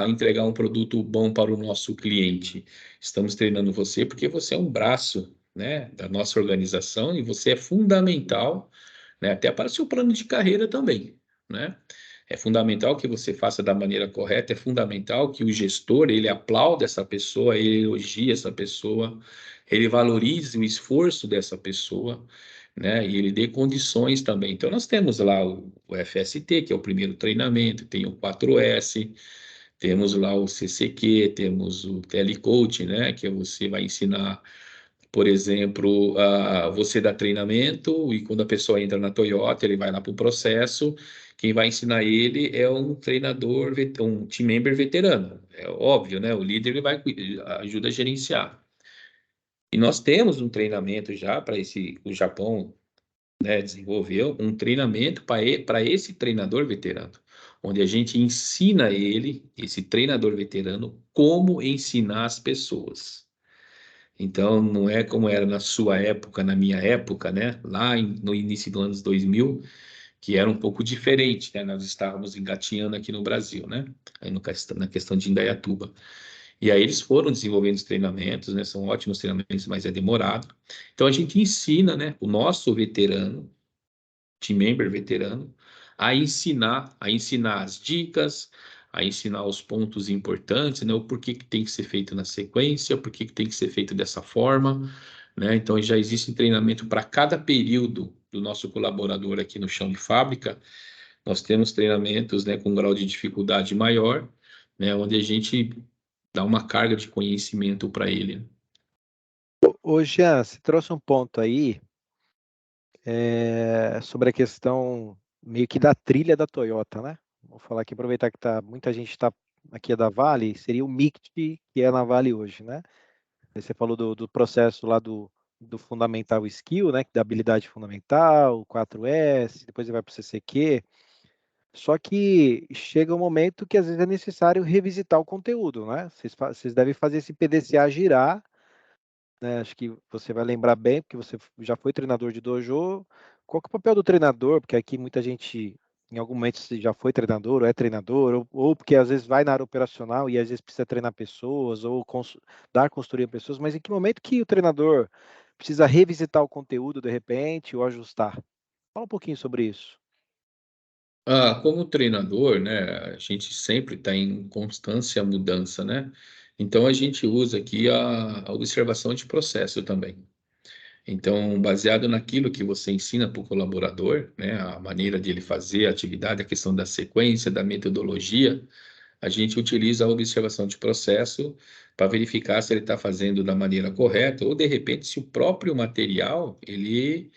entregar um produto bom para o nosso cliente. Estamos treinando você porque você é um braço, né, da nossa organização e você é fundamental, né, até para o seu plano de carreira também, né? É fundamental que você faça da maneira correta, é fundamental que o gestor, ele aplaude essa pessoa, ele elogie essa pessoa, ele valorize o esforço dessa pessoa, né? E ele dê condições também. Então, nós temos lá o FST, que é o primeiro treinamento, tem o 4S, temos lá o CCQ, temos o Telecoach, né? Que você vai ensinar, por exemplo, você dá treinamento e quando a pessoa entra na Toyota, ele vai lá para o processo, quem vai ensinar ele é um treinador, um team member veterano. É óbvio, né? O líder ele vai ajuda a gerenciar. E nós temos um treinamento já para o Japão, né, desenvolveu um treinamento para esse treinador veterano, onde a gente ensina ele, esse treinador veterano, como ensinar as pessoas. Então, não é como era na sua época, na minha época, né, lá no início dos anos 2000, que era um pouco diferente, né, nós estávamos engatinhando aqui no Brasil, né, aí na questão de Indaiatuba. E aí eles foram desenvolvendo os treinamentos, né? São ótimos treinamentos, mas é demorado. Então a gente ensina, né? O nosso veterano, team member veterano, a ensinar as dicas, a ensinar os pontos importantes, né? O porquê que tem que ser feito na sequência, o porquê que tem que ser feito dessa forma, né? Então já existe treinamento para cada período do nosso colaborador aqui no chão de fábrica. Nós temos treinamentos, né, com grau de dificuldade maior, né? Onde a gente dá uma carga de conhecimento para ele. Ô, Jean, você trouxe um ponto aí sobre a questão meio que da trilha da Toyota, né? Vou falar aqui, aproveitar que muita gente está aqui da Vale, seria o MICT que é na Vale hoje, né? Você falou do processo lá do fundamental skill, né? Da habilidade fundamental, o 4S, depois você vai para o CCQ. Só que chega um momento que às vezes é necessário revisitar o conteúdo, né? Vocês devem fazer esse PDCA girar, né? Acho que você vai lembrar bem, porque você já foi treinador de dojo. Qual que é o papel do treinador? Porque aqui muita gente, em algum momento, já foi treinador, ou é treinador, ou porque às vezes vai na área operacional e às vezes precisa treinar pessoas, ou dar consultoria a pessoas, mas em que momento que o treinador precisa revisitar o conteúdo de repente, ou ajustar? Fala um pouquinho sobre isso. Como treinador, né, a gente sempre está em constância mudança, né? Então a gente usa aqui a observação de processo também. Então, baseado naquilo que você ensina para o colaborador, né, a maneira de ele fazer a atividade, a questão da sequência, da metodologia, a gente utiliza a observação de processo para verificar se ele está fazendo da maneira correta ou, de repente, se o próprio material ele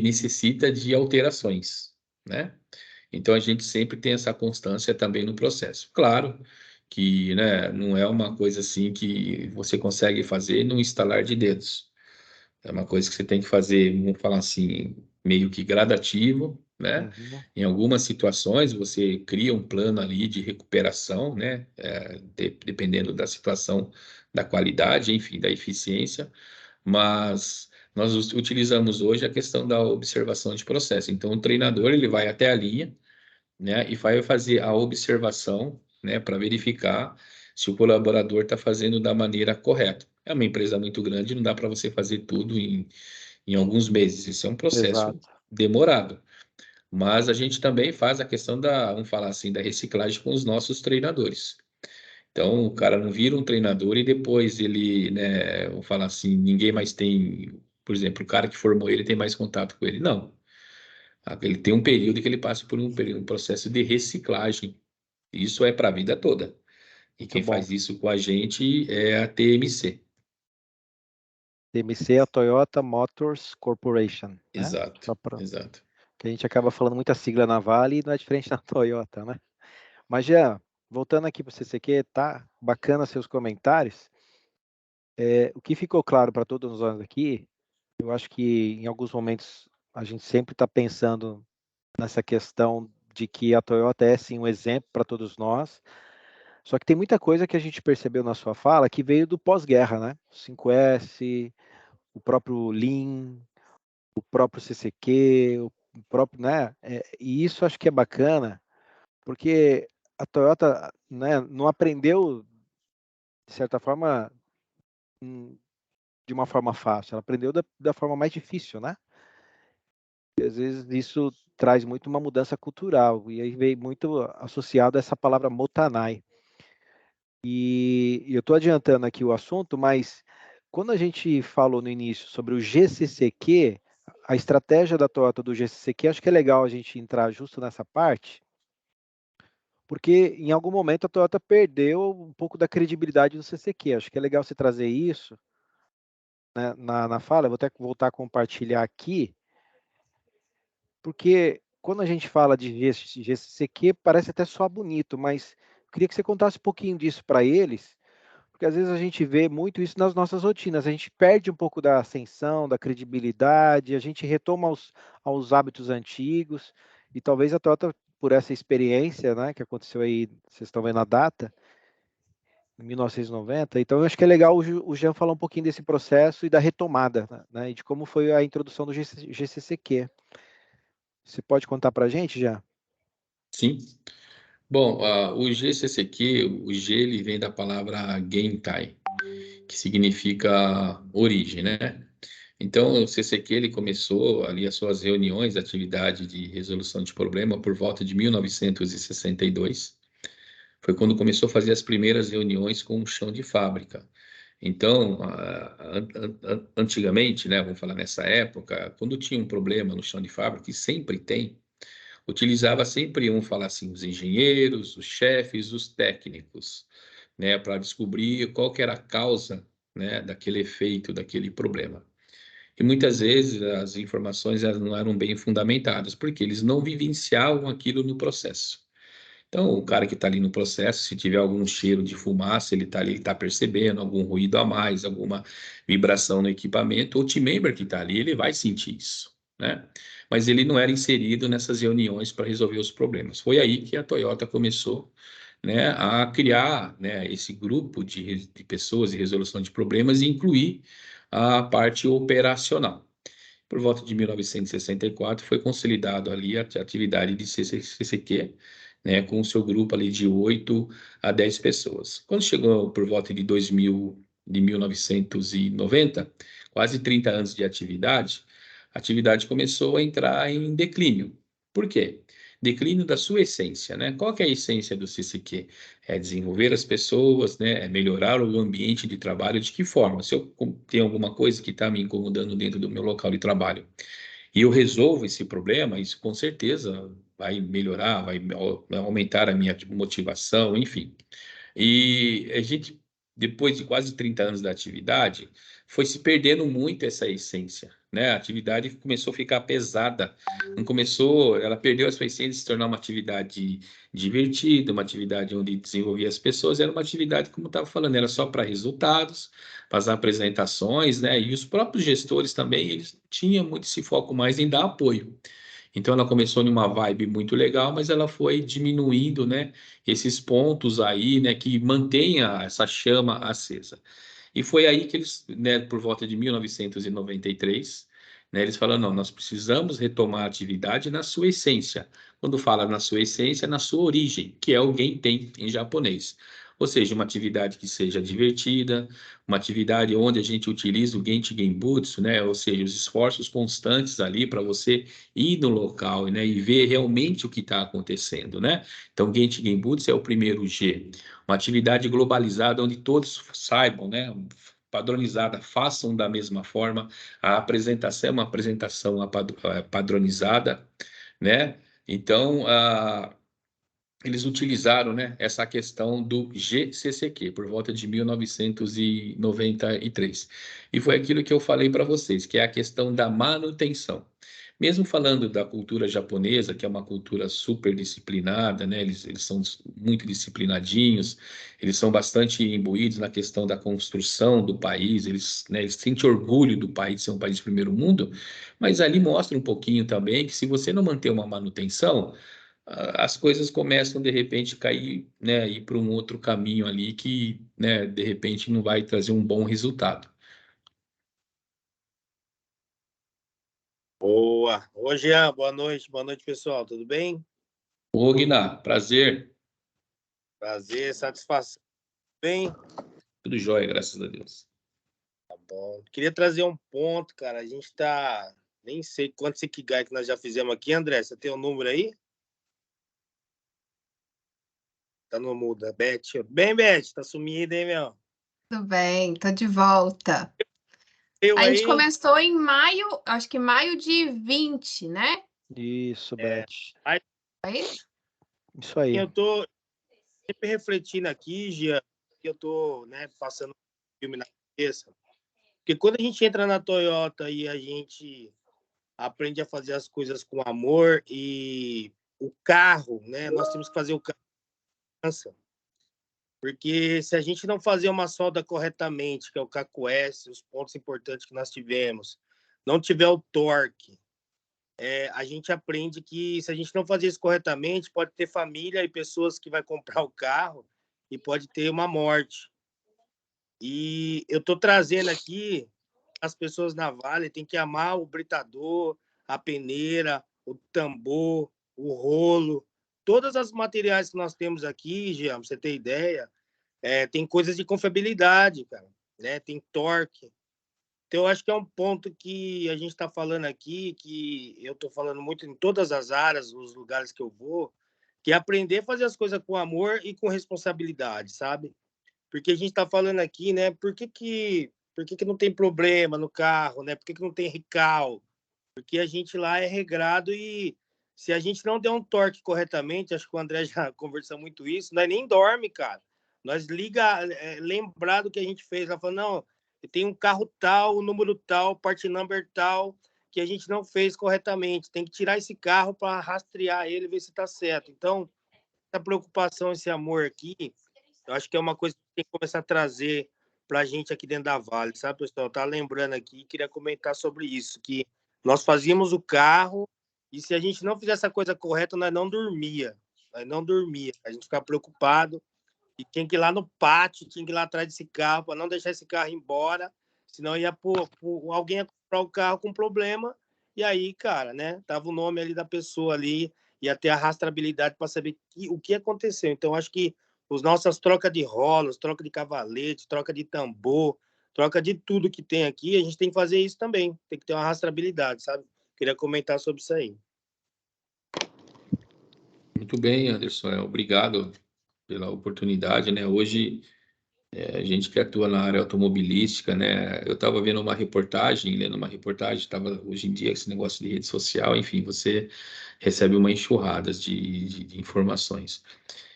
necessita de alterações, né? Então, a gente sempre tem essa constância também no processo. Claro que, né, não é uma coisa assim que você consegue fazer num estalar de dedos. É uma coisa que você tem que fazer, vamos falar assim, meio que gradativo, né? Uhum. Em algumas situações, você cria um plano ali de recuperação, né? Dependendo da situação, da qualidade, enfim, da eficiência, mas nós utilizamos hoje a questão da observação de processo. Então, o treinador, ele vai até a linha, né? E vai fazer a observação, né? Para verificar se o colaborador está fazendo da maneira correta. É uma empresa muito grande, não dá para você fazer tudo em alguns meses. Isso é um processo Exato. demorado. Mas a gente também faz a questão da, vamos falar assim, da reciclagem com os nossos treinadores. Então, o cara não vira um treinador e depois ele, né, vamos falar assim, ninguém mais tem, por exemplo, o cara que formou ele tem mais contato com ele. Não. Ele tem um período que ele passa por um processo de reciclagem. Isso é para a vida toda. E Muito quem bom. faz isso com a gente é a TMC. TMC é a Toyota Motors Corporation, né? Exato, Só pra... exato. que a gente acaba falando muita sigla na Vale e não é diferente da Toyota, né? Mas, Jean, voltando aqui para o CCQ, tá bacana seus comentários. O que ficou claro para todos nós aqui, eu acho que em alguns momentos a gente sempre está pensando nessa questão de que a Toyota é sim um exemplo para todos nós. Só que tem muita coisa que a gente percebeu na sua fala que veio do pós-guerra, né? O 5S, o próprio Lean, o próprio CCQ, o próprio, né? E isso acho que é bacana, porque a Toyota, né, não aprendeu, de certa forma, de uma forma fácil, ela aprendeu da forma mais difícil, né? E às vezes isso traz muito uma mudança cultural, e aí veio muito associado a essa palavra Motanai. E eu estou adiantando aqui o assunto, mas quando a gente falou no início sobre o GCCQ, a estratégia da Toyota do GCCQ, acho que é legal a gente entrar justo nessa parte, porque em algum momento a Toyota perdeu um pouco da credibilidade do CCQ. Acho que é legal você trazer isso, né, na fala. Eu vou até voltar a compartilhar aqui, porque quando a gente fala de GCCQ, parece até só bonito, mas eu queria que você contasse um pouquinho disso para eles, porque às vezes a gente vê muito isso nas nossas rotinas, a gente perde um pouco da ascensão, da credibilidade, a gente retoma aos hábitos antigos, e talvez a Toyota, por essa experiência, né, que aconteceu aí, vocês estão vendo a data, em 1990, então eu acho que é legal o Jean falar um pouquinho desse processo e da retomada, né, e de como foi a introdução do GCCQ. Você pode contar para a gente, Jean? Sim. Bom, o GCCQ, o G ele vem da palavra Gentai, que significa origem, né? Então, o CCQ ele começou ali as suas reuniões, atividade de resolução de problema por volta de 1962. Foi quando começou a fazer as primeiras reuniões com o chão de fábrica. Então, antigamente, né, vamos falar nessa época, quando tinha um problema no chão de fábrica, e sempre tem, utilizava sempre, vamos falar assim, os engenheiros, os chefes, os técnicos, né, para descobrir qual que era a causa, né, daquele efeito, daquele problema. E muitas vezes as informações elas não eram bem fundamentadas, porque eles não vivenciavam aquilo no processo. Então, o cara que está ali no processo, se tiver algum cheiro de fumaça, ele está ali, ele está percebendo algum ruído a mais, alguma vibração no equipamento, o team member que está ali, ele vai sentir isso, né? Mas ele não era inserido nessas reuniões para resolver os problemas. Foi aí que a Toyota começou, né, a criar, né, esse grupo de pessoas de resolução de problemas e incluir a parte operacional. Por volta de 1964, foi consolidado ali a atividade de CCQ, né, com o seu grupo ali de 8 a 10 pessoas. Quando chegou por volta de 1990, quase 30 anos de atividade, a atividade começou a entrar em declínio. Por quê? declínio da sua essência, né? Qual que é a essência do CCQ? É desenvolver as pessoas, né? É melhorar o ambiente de trabalho. De que forma? Se eu tenho alguma coisa que está me incomodando dentro do meu local de trabalho e eu resolvo esse problema, isso com certeza vai melhorar, vai aumentar a minha motivação, enfim. E a gente, depois de quase 30 anos da atividade, foi se perdendo muito essa essência, né? A atividade começou a ficar pesada, não começou, ela perdeu a sua essência de se tornar uma atividade divertida, uma atividade onde desenvolvia as pessoas, era uma atividade, como eu estava falando, era só para resultados, para as apresentações, né? E os próprios gestores também, eles tinham muito esse foco mais em dar apoio. Então ela começou numa vibe muito legal, mas ela foi diminuindo, né, esses pontos aí, né, que mantenha essa chama acesa. E foi aí que eles, né, por volta de 1993, né, eles falaram, não, nós precisamos retomar a atividade na sua essência. Quando fala na sua essência, na sua origem, que é o Genten em japonês. Ou seja, uma atividade que seja divertida, uma atividade onde a gente utiliza o Genchi Genbutsu, né, ou seja, os esforços constantes ali para você ir no local, né, e ver realmente o que está acontecendo, né? Então, Genchi Genbutsu é o primeiro G. Uma atividade globalizada onde todos saibam, né, padronizada, façam da mesma forma. A apresentação é uma apresentação padronizada, né? Então, eles utilizaram, né, essa questão do GCCQ por volta de 1993. E foi aquilo que eu falei para vocês, que é a questão da manutenção. Mesmo falando da cultura japonesa, que é uma cultura super disciplinada, né? Eles são muito disciplinadinhos, eles são bastante imbuídos na questão da construção do país, né, eles sentem orgulho do país ser um país de primeiro mundo, mas ali mostra um pouquinho também que se você não manter uma manutenção, as coisas começam de repente a cair, né, ir para um outro caminho ali que, né, de repente não vai trazer um bom resultado. Boa. Ô, Jean, boa noite, pessoal. Tudo bem? Ô, Guiná, prazer. Prazer, satisfação. Bem? Tudo jóia, graças a Deus. Tá bom. Queria trazer um ponto, cara. A gente tá. Nem sei quantos Ikigai que nós já fizemos aqui, André. Você tem o número aí? Tá no mudo. Beth. Bem, Beth, tá sumida, hein, meu? Tudo bem, tô de volta. Eu A gente aí. começou em maio, acho que maio de 20, né? Isso, Beth. É isso? Isso aí. Eu tô sempre refletindo aqui, Jean, que eu tô, né, passando um filme na cabeça. Porque quando a gente entra na Toyota e a gente aprende a fazer as coisas com amor e o carro, né? Nós temos que fazer o carro. Porque se a gente não fazer uma solda corretamente, que é o Caco S, os pontos importantes que nós tivemos, não tiver o torque, a gente aprende que se a gente não fazer isso corretamente, pode ter família e pessoas que vai comprar o carro e pode ter uma morte. E eu estou trazendo aqui as pessoas na Vale têm que amar o britador, a peneira, o tambor, o rolo, todos os materiais que nós temos aqui, Jean, pra você ter ideia, tem coisas de confiabilidade, cara, né? Tem torque. Então, eu acho que é um ponto que a gente está falando aqui, que eu estou falando muito em todas as áreas, os lugares que eu vou, que é aprender a fazer as coisas com amor e com responsabilidade, sabe? Porque a gente está falando aqui, né? Por que não tem problema no carro, né? Por que não tem recal? Porque a gente lá é regrado e se a gente não der um torque corretamente, acho que o André já conversou muito isso, nós nem dorme, cara. Nós liga, lembrar do que a gente fez, ela fala, não, tem um carro tal, o número tal, part number tal, que a gente não fez corretamente. Tem que tirar esse carro para rastrear ele e ver se está certo. Então, essa preocupação, esse amor aqui, eu acho que é uma coisa que tem que começar a trazer para a gente aqui dentro da Vale, sabe, pessoal? Tá lembrando aqui, queria comentar sobre isso, que nós fazíamos o carro e se a gente não fizesse a coisa correta, nós não dormia. Nós não dormia. A gente ficava preocupado e tinha que ir lá no pátio, tinha que ir lá atrás desse carro para não deixar esse carro embora, senão alguém ia comprar o carro com problema e aí, cara, né? Tava o nome ali da pessoa ali, ia ter a rastreabilidade para saber o que aconteceu. Então, acho que as nossas trocas de rolos, troca de cavalete, troca de tambor, troca de tudo que tem aqui, a gente tem que fazer isso também. Tem que ter uma rastreabilidade, sabe? Queria comentar sobre isso aí. Muito bem, Anderson. Obrigado pela oportunidade, né? Hoje, a gente que atua na área automobilística, né? Eu estava vendo uma reportagem, lendo uma reportagem, estava hoje em dia esse negócio de rede social, enfim, você recebe uma enxurrada de informações.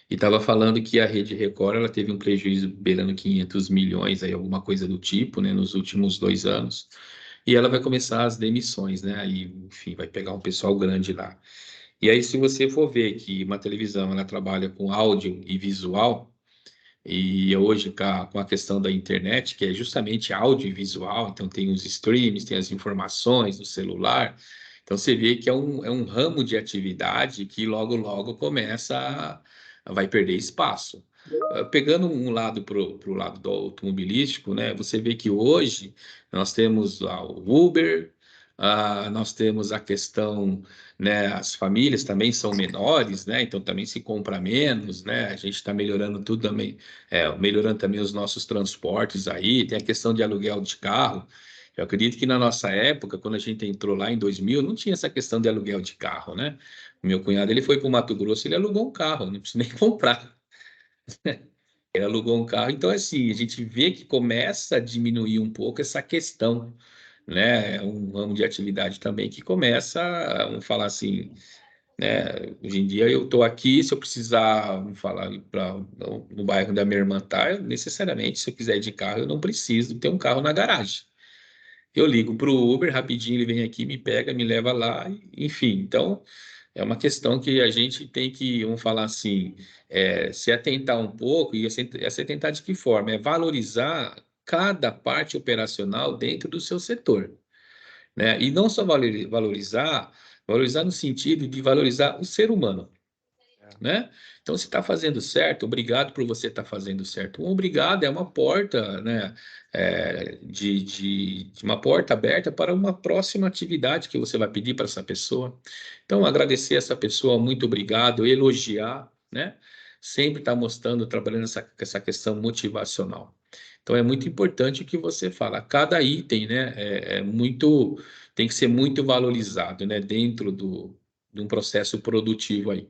E estava falando que a Rede Record ela teve um prejuízo beirando 500 milhões, aí, alguma coisa do tipo, né, nos últimos 2 anos. E ela vai começar as demissões, né? Aí, enfim, vai pegar um pessoal grande lá. E aí, se você for ver que uma televisão ela trabalha com áudio e visual, e hoje com a questão da internet, que é justamente áudio e visual, então tem os streams, tem as informações no celular, então você vê que é um ramo de atividade que logo, logo vai perder espaço. Pegando um lado para o lado do automobilístico, né, você vê que hoje nós temos o Uber, nós temos a questão, né, as famílias também são menores, né, então também se compra menos, né, a gente está melhorando tudo também, melhorando também os nossos transportes aí, tem a questão de aluguel de carro. Eu acredito que na nossa época, quando a gente entrou lá em 2000, não tinha essa questão de aluguel de carro, né? Meu cunhado, ele foi para o Mato Grosso, ele alugou um carro, não precisa nem comprar. Ele alugou um carro. Então, assim, a gente vê que começa a diminuir um pouco essa questão, né? É um ramo de atividade também que começa, vamos falar assim, né? Hoje em dia eu estou aqui, se eu precisar, vamos falar, no bairro da minha irmã tá, necessariamente, se eu quiser ir de carro, eu não preciso ter um carro na garagem. Eu ligo para o Uber, rapidinho ele vem aqui, me pega, me leva lá, enfim. Então, é uma questão que a gente tem que, vamos falar assim, se atentar um pouco, e se atentar de que forma? É valorizar cada parte operacional dentro do seu setor, né? E não só valorizar no sentido de valorizar o ser humano, né? Então, se está fazendo certo, obrigado por você estar fazendo certo. Um obrigado é uma porta, né? De uma porta aberta para uma próxima atividade que você vai pedir para essa pessoa. Então, agradecer essa pessoa, muito obrigado, elogiar, né? Sempre está mostrando, trabalhando essa questão motivacional. Então, é muito importante o que você fala. Cada item, né? Tem que ser muito valorizado, né? Dentro de um processo produtivo aí.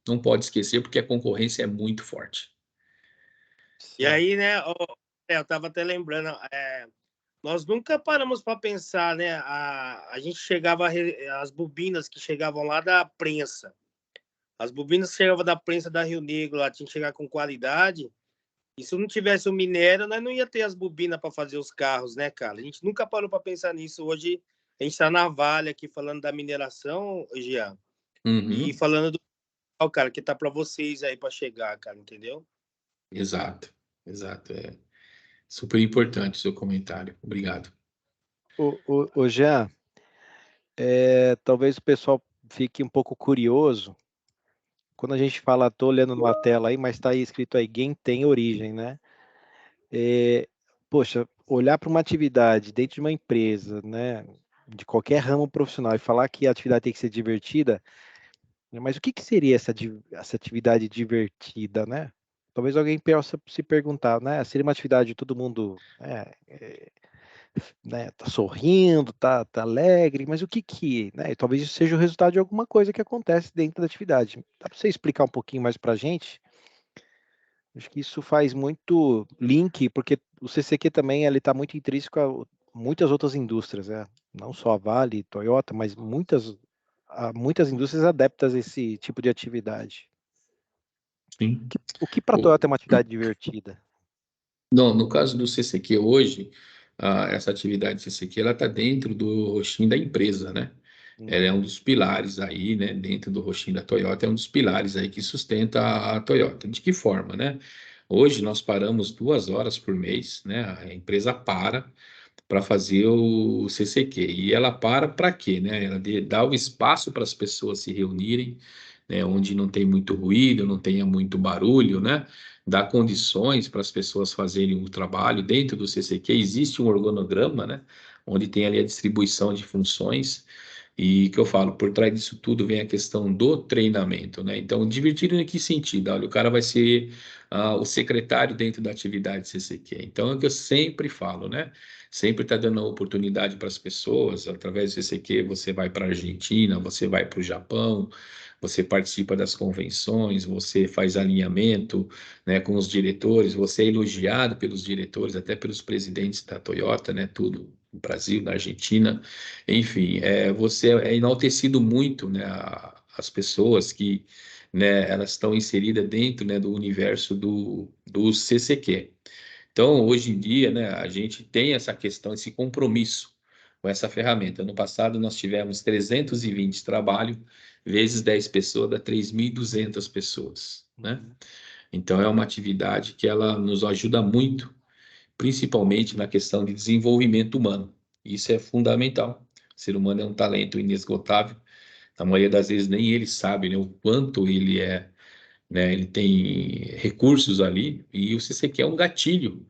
Não pode esquecer, porque a concorrência é muito forte. E aí, né, eu estava até lembrando, nós nunca paramos para pensar, né? A gente chegava, as bobinas que chegavam lá da prensa, as bobinas que chegavam da prensa da Rio Negro, lá tinha que chegar com qualidade. E se não tivesse o minério, nós não ia ter as bobinas para fazer os carros, né, cara? A gente nunca parou para pensar nisso. Hoje a gente está na Vale aqui falando da mineração, Jean, e falando do cara que tá para vocês aí para chegar, cara, entendeu? Exato. É super importante o seu comentário. Obrigado. Ô Jean, talvez o pessoal fique um pouco curioso. Quando a gente fala, estou olhando numa tela aí, mas está aí escrito aí, game tem origem, né? Poxa, olhar para uma atividade dentro de uma empresa, né, de qualquer ramo profissional e falar que a atividade tem que ser divertida, mas o que seria essa atividade divertida, né? Talvez alguém possa se perguntar, né? Seria uma atividade de todo mundo, né, tá sorrindo, tá alegre, mas o que, né? Talvez isso seja o resultado de alguma coisa que acontece dentro da atividade. Dá para você explicar um pouquinho mais para a gente? Acho que isso faz muito link, porque o CCQ também ele está muito intrínseco a muitas outras indústrias, né? Não só a Vale, Toyota, mas há muitas indústrias adeptas a esse tipo de atividade. Sim. O que para a Toyota é uma atividade divertida? Não, no caso do CCQ hoje, essa atividade CCQ ela está dentro do roxinho da empresa, né? Ela é um dos pilares aí, né? Dentro do roxinho da Toyota, é um dos pilares aí que sustenta a Toyota. De que forma, né? Hoje nós paramos 2 horas por mês, né? A empresa para fazer o CCQ. E ela para quê, né? Ela dá o espaço para as pessoas se reunirem, né? Onde não tem muito ruído, não tenha muito barulho, né? Dá condições para as pessoas fazerem o trabalho dentro do CCQ. Existe um organograma, né? Onde tem ali a distribuição de funções. E que eu falo, por trás disso tudo vem a questão do treinamento, né? Então, divertido em que sentido? Olha, o cara vai ser o secretário dentro da atividade CCQ. Então, é o que eu sempre falo, né? Sempre está dando oportunidade para as pessoas. Através do CCQ, você vai para a Argentina, você vai para o Japão, você participa das convenções, você faz alinhamento, né, com os diretores, você é elogiado pelos diretores, até pelos presidentes da Toyota, né, tudo no Brasil, na Argentina, enfim, você é enaltecido muito, né, as pessoas que, né, elas estão inseridas dentro, né, do universo do CCQ. Então, hoje em dia, né, a gente tem essa questão, esse compromisso com essa ferramenta. No passado, nós tivemos 320 trabalho, vezes 10 pessoas, dá 3.200 pessoas, né? Então, é uma atividade que ela nos ajuda muito, principalmente na questão de desenvolvimento humano. Isso é fundamental. O ser humano é um talento inesgotável. Na maioria das vezes, nem ele sabe, né, o quanto ele é, né? Ele tem recursos ali, e o CCQ é um gatilho,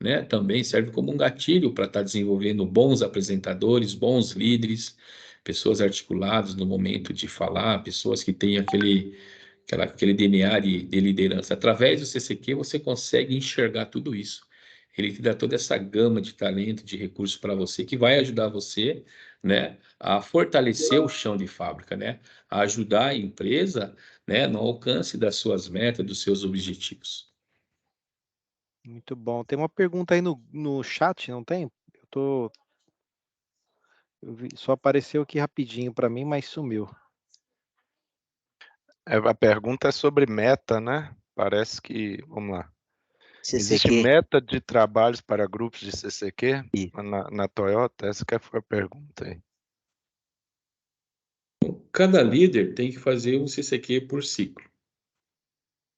né? Também serve como um gatilho para estar desenvolvendo bons apresentadores, bons líderes, pessoas articuladas no momento de falar, pessoas que têm aquele DNA de liderança. Através do CCQ você consegue enxergar tudo isso. Ele te dá toda essa gama de talento, de recursos para você, que vai ajudar você, né, a fortalecer o chão de fábrica, né, a ajudar a empresa, né, no alcance das suas metas, dos seus objetivos. Muito bom. Tem uma pergunta aí no chat, não tem? Só apareceu aqui rapidinho para mim, mas sumiu. A pergunta é sobre meta, né? Parece que, vamos lá. Existe CCQ. meta de trabalhos para grupos de CCQ Sim. na Toyota? Essa que foi a pergunta aí. Cada líder tem que fazer um CCQ por ciclo,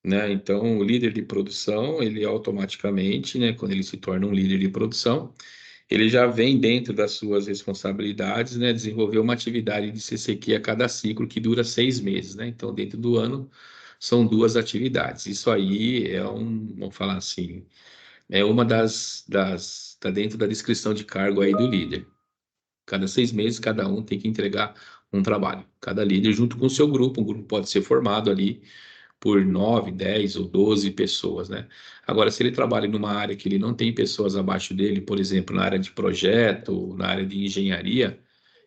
né? Então, o líder de produção, ele automaticamente, né, quando ele se torna um líder de produção, ele já vem dentro das suas responsabilidades, né, desenvolver uma atividade de CCQ a cada ciclo, que dura 6 meses, né? Então, dentro do ano, são 2 atividades. Isso aí vamos falar assim, é uma tá dentro da descrição de cargo aí do líder. Cada 6 meses, cada um tem que entregar um trabalho. Cada líder junto com o seu grupo. Um grupo pode ser formado ali por 9, 10 ou 12 pessoas, né? Agora, se ele trabalha numa área que ele não tem pessoas abaixo dele, por exemplo, na área de projeto, na área de engenharia,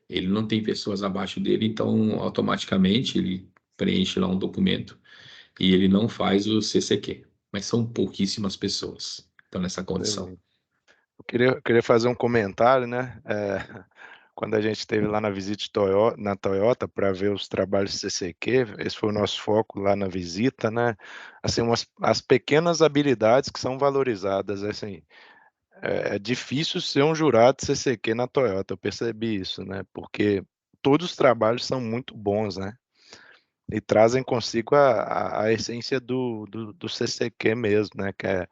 ele não tem pessoas abaixo dele, então automaticamente ele preenche lá um documento e ele não faz o CCQ. Mas são pouquíssimas pessoas que estão nessa condição. Eu queria fazer um comentário, né? Quando a gente esteve lá na visita na Toyota para ver os trabalhos CCQ, esse foi o nosso foco lá na visita, né? Assim, as pequenas habilidades que são valorizadas, assim, é difícil ser um jurado de CCQ na Toyota, eu percebi isso, né? Porque todos os trabalhos são muito bons, né? E trazem consigo a essência do CCQ mesmo, né? Que é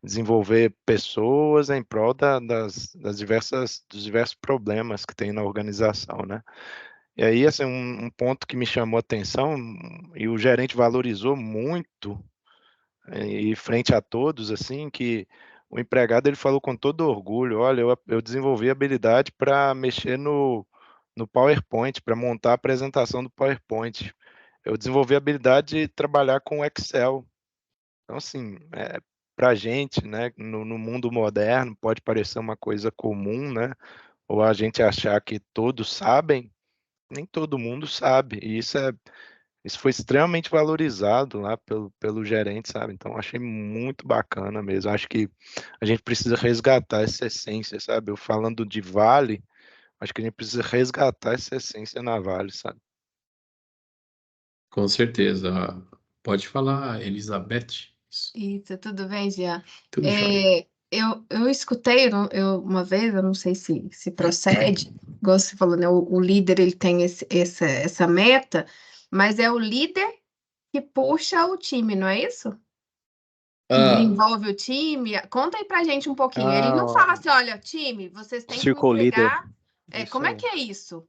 desenvolver pessoas em prol dos diversos problemas que tem na organização, né? E aí, assim, um ponto que me chamou a atenção e o gerente valorizou muito, e frente a todos, assim, que o empregado ele falou com todo orgulho: olha, eu desenvolvi habilidade para mexer no PowerPoint, para montar a apresentação do PowerPoint. Eu desenvolvi a habilidade de trabalhar com Excel. Então, assim, para a gente, né, no mundo moderno, pode parecer uma coisa comum, né? Ou a gente achar que todos sabem, nem todo mundo sabe. E isso foi extremamente valorizado lá pelo gerente, sabe? Então, achei muito bacana mesmo. Acho que a gente precisa resgatar essa essência, sabe? Eu falando de Vale, acho que a gente precisa resgatar essa essência na Vale, sabe? Com certeza. Pode falar, Elizabeth. Isso, tudo bem, Jean? Tudo jóia. Eu escutei uma vez, eu não sei se procede, igual você falou, né? O líder ele tem essa meta, mas é o líder que puxa o time, não é isso? Que desenvolve o time. Conta aí pra gente um pouquinho. Ele não fala assim, olha, time, vocês têm que me Circle leader. entregar. Isso Como é aí. que é isso?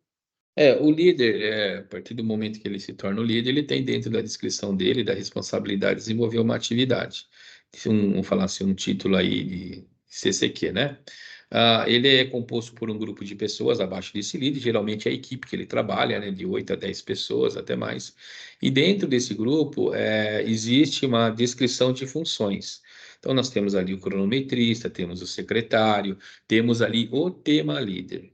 O líder, a partir do momento que ele se torna o líder, ele tem dentro da descrição dele, da responsabilidade, desenvolver uma atividade. Vamos falar assim, um título aí de CCQ, né? Ele é composto por um grupo de pessoas abaixo desse líder, geralmente é a equipe que ele trabalha, né, de 8 a 10 pessoas, até mais. E dentro desse grupo, existe uma descrição de funções. Então, nós temos ali o cronometrista, temos o secretário, temos ali o tema líder.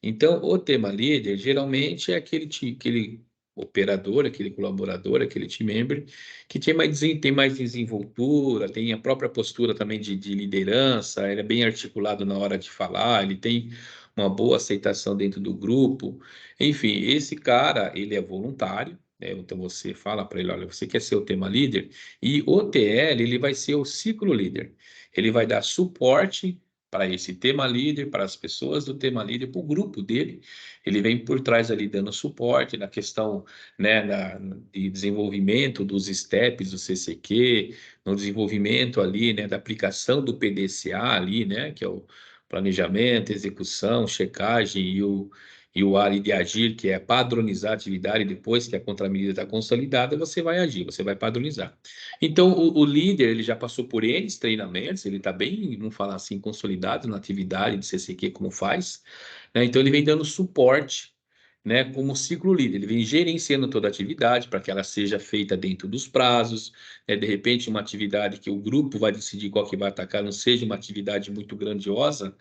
Então, o tema líder geralmente é aquele operador, aquele colaborador, aquele team member, que tem mais desenvoltura, tem a própria postura também de liderança, ele é bem articulado na hora de falar, ele tem uma boa aceitação dentro do grupo. Enfim, esse cara, ele é voluntário, né? Então você fala para ele, olha, você quer ser o tema líder? E o TL, ele vai ser o ciclo líder. Ele vai dar suporte para esse tema líder, para as pessoas do tema líder, para o grupo dele. Ele vem por trás ali dando suporte na questão, né, de desenvolvimento dos steps do CCQ, no desenvolvimento ali, né, da aplicação do PDCA ali, né, que é o planejamento, execução, checagem e o área de agir, que é padronizar a atividade. Depois que a contramedida está consolidada, você vai agir, você vai padronizar. Então, o líder, ele já passou por N treinamentos, ele está bem, vamos falar assim, consolidado na atividade de CCQ, como faz, né? Então, ele vem dando suporte, né, como ciclo líder, ele vem gerenciando toda a atividade para que ela seja feita dentro dos prazos, né? De repente, uma atividade que o grupo vai decidir qual que vai atacar, não seja uma atividade muito grandiosa,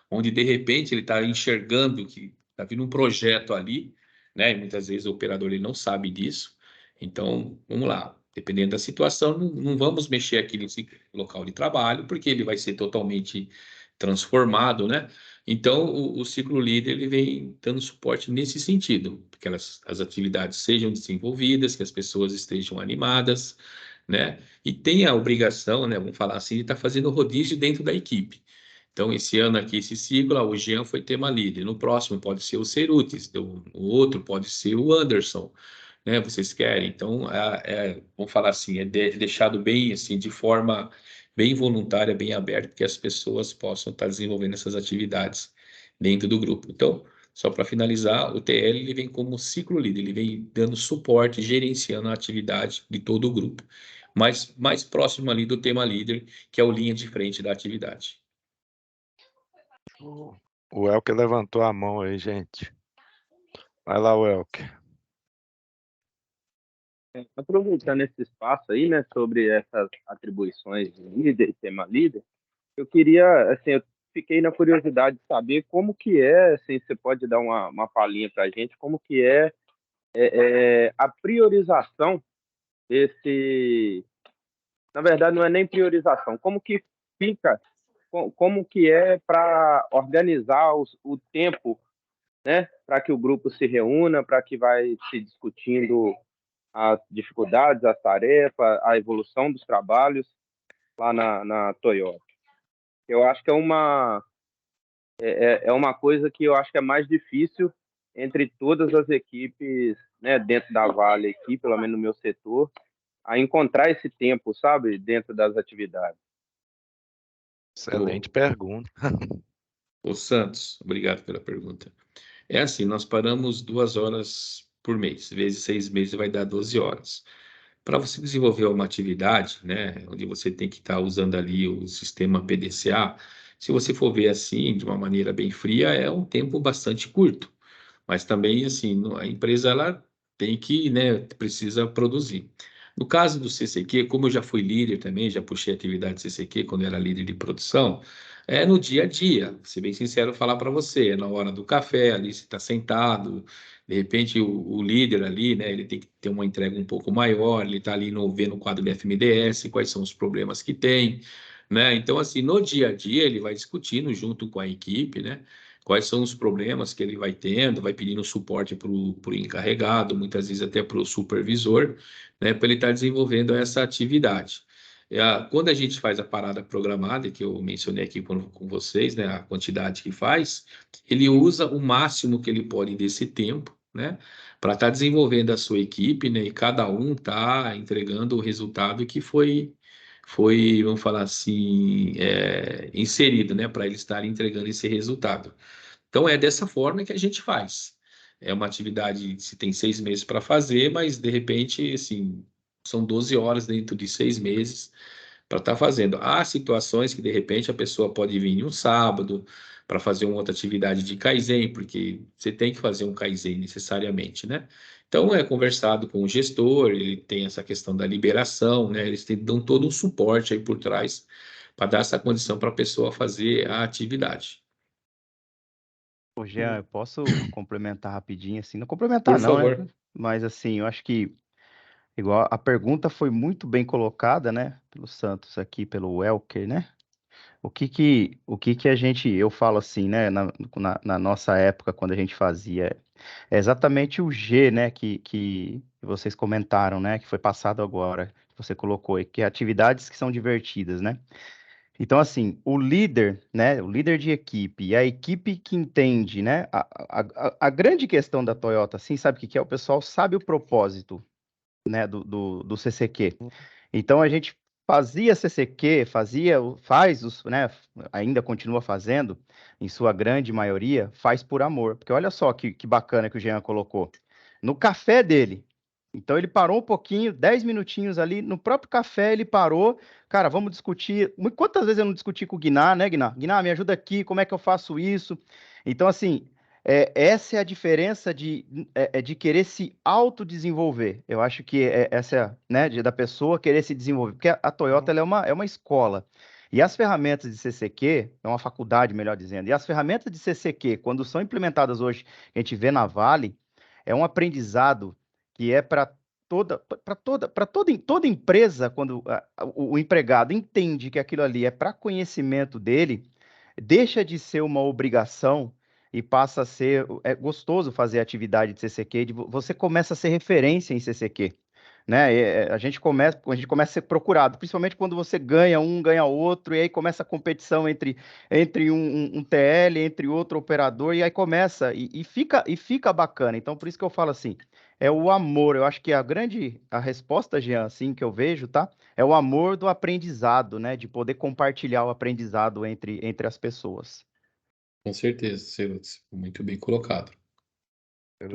onde, de repente, ele está enxergando que está vindo um projeto ali, né? E muitas vezes o operador ele não sabe disso. Então, vamos lá. Dependendo da situação, não vamos mexer aqui nesse local de trabalho, porque ele vai ser totalmente transformado, né? Então, o ciclo líder ele vem dando suporte nesse sentido, que as atividades sejam desenvolvidas, que as pessoas estejam animadas, né? E tem a obrigação, né? Vamos falar assim, de estar fazendo rodízio dentro da equipe. Então, esse ano aqui, esse ciclo, o Jean foi tema líder. No próximo pode ser o Cerutis, o outro pode ser o Anderson, né? Vocês querem? Então, vamos falar assim, deixado bem assim, de forma bem voluntária, bem aberta, que as pessoas possam estar desenvolvendo essas atividades dentro do grupo. Então, só para finalizar, o TL ele vem como ciclo líder, ele vem dando suporte, gerenciando a atividade de todo o grupo, mas mais próximo ali do tema líder, que é o linha de frente da atividade. O Elker levantou a mão aí, gente. Vai lá, Elker. Aproveitando esse espaço aí, né, sobre essas atribuições de líder e tema líder, eu queria, assim, eu fiquei na curiosidade de saber como que é, assim, você pode dar uma palhinha para a gente, como que é a priorização desse... Na verdade, não é nem priorização, como que fica, como que é para organizar o tempo, né, para que o grupo se reúna, para que vai se discutindo as dificuldades, as tarefas, a evolução dos trabalhos lá na Toyota. Eu acho que é uma coisa que eu acho que é mais difícil entre todas as equipes, né, dentro da Vale aqui, pelo menos no meu setor, a encontrar esse tempo, sabe, dentro das atividades. Excelente pergunta. Ô Santos, obrigado pela pergunta. É assim, nós paramos 2 horas por mês, vezes 6 meses vai dar 12 horas. Para você desenvolver uma atividade, né, onde você tem que estar usando ali o sistema PDCA, se você for ver assim, de uma maneira bem fria, é um tempo bastante curto. Mas também, assim, a empresa, ela tem que, né, precisa produzir. No caso do CCQ, como eu já fui líder também, já puxei atividade CCQ quando eu era líder de produção, é no dia a dia, vou ser bem sincero falar para você, é na hora do café, ali você está sentado, de repente o líder ali, né, ele tem que ter uma entrega um pouco maior, ele está ali vendo o quadro de FMDS, quais são os problemas que tem, né, então assim, no dia a dia ele vai discutindo junto com a equipe, né, quais são os problemas que ele vai tendo, vai pedindo suporte para o encarregado, muitas vezes até para o supervisor, né, para ele estar desenvolvendo essa atividade. Quando a gente faz a parada programada, que eu mencionei aqui com vocês, né, a quantidade que faz, ele usa o máximo que ele pode desse tempo, né, para estar desenvolvendo a sua equipe, né, e cada um está entregando o resultado que foi, vamos falar assim, inserido, né, para ele estar entregando esse resultado. Então, é dessa forma que a gente faz. É uma atividade, se tem 6 meses para fazer, mas, de repente, assim, são 12 horas dentro de 6 meses para estar fazendo. Há situações que, de repente, a pessoa pode vir em um sábado para fazer uma outra atividade de Kaizen, porque você tem que fazer um Kaizen necessariamente, né? Então, é conversado com o gestor, ele tem essa questão da liberação, né? Eles dão todo um suporte aí por trás para dar essa condição para a pessoa fazer a atividade. Ô, Jean, eu posso complementar rapidinho assim? Não complementar Por não, né? favor. mas assim, eu acho que igual a pergunta foi muito bem colocada, né, pelo Santos aqui, pelo Welker, né? O que que a gente, eu falo assim, né, na nossa época, quando a gente fazia, é exatamente o G, né, que vocês comentaram, né, que foi passado agora, que você colocou aí, que é atividades que são divertidas, né? Então, assim, o líder, né, o líder de equipe e a equipe que entende, né, a grande questão da Toyota, assim, sabe o que que é? O pessoal sabe o propósito, né, do CCQ. Então a gente fazia CCQ, né, ainda continua fazendo, em sua grande maioria, faz por amor. Porque olha só que bacana que o Jean colocou. No café dele. Então ele parou um pouquinho, 10 minutinhos ali, no próprio café ele parou. Cara, vamos discutir. Quantas vezes eu não discuti com o Guiná, né, Guiná? Guiná, me ajuda aqui, como é que eu faço isso? Então, assim, essa é a diferença de querer se autodesenvolver. Eu acho que essa, né, da pessoa querer se desenvolver, porque a Toyota ela é uma escola. E as ferramentas de CCQ, é uma faculdade, melhor dizendo, e as ferramentas de CCQ, quando são implementadas hoje, que a gente vê na Vale, é um aprendizado que é toda empresa, quando o empregado entende que aquilo ali é para conhecimento dele, deixa de ser uma obrigação e passa a ser gostoso fazer atividade de CCQ, você começa a ser referência em CCQ, né? A gente começa a ser procurado, principalmente quando você ganha um, ganha outro, e aí começa a competição entre um TL, entre outro operador, e aí começa, e fica bacana. Então, por isso que eu falo assim, é o amor. Eu acho que a resposta, Jean, assim, que eu vejo, tá? É o amor do aprendizado, né? De poder compartilhar o aprendizado entre as pessoas. Com certeza, Celotes. Muito bem colocado.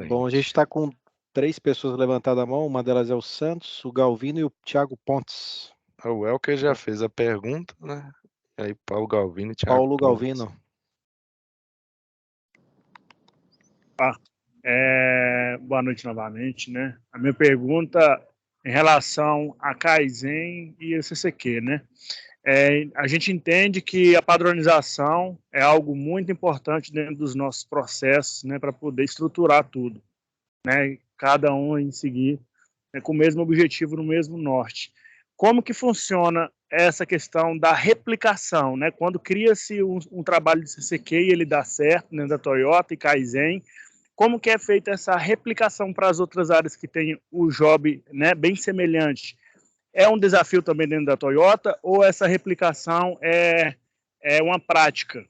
Bom, a gente está com 3 pessoas levantadas a mão, uma delas é o Santos, o Galvino e o Thiago Pontes. O Welker já fez a pergunta, né? Aí Paulo Galvino e Thiago Paulo Pontes. Galvino. Boa noite novamente, né? A minha pergunta em relação a Kaizen e a CCQ, né? A gente entende que a padronização é algo muito importante dentro dos nossos processos, né, para poder estruturar tudo, né? Cada um em seguir, né, com o mesmo objetivo, no mesmo norte. Como que funciona essa questão da replicação, né? Quando cria-se um trabalho de CCQ e ele dá certo, né, da Toyota e Kaizen, como que é feita essa replicação para as outras áreas que têm o job, né, bem semelhante? É um desafio também dentro da Toyota ou essa replicação é uma prática?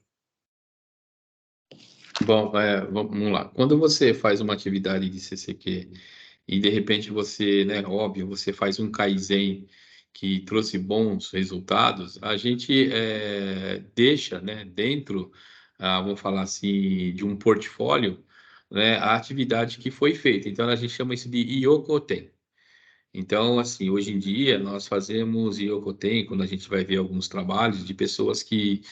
Bom, vamos lá. Quando você faz uma atividade de CCQ e de repente você, né, óbvio, você faz um Kaizen que trouxe bons resultados, a gente deixa, né, dentro, vamos falar assim, de um portfólio, né, a atividade que foi feita. Então a gente chama isso de Iokoten. Então, assim, hoje em dia nós fazemos Iokoten, quando a gente vai ver alguns trabalhos de pessoas que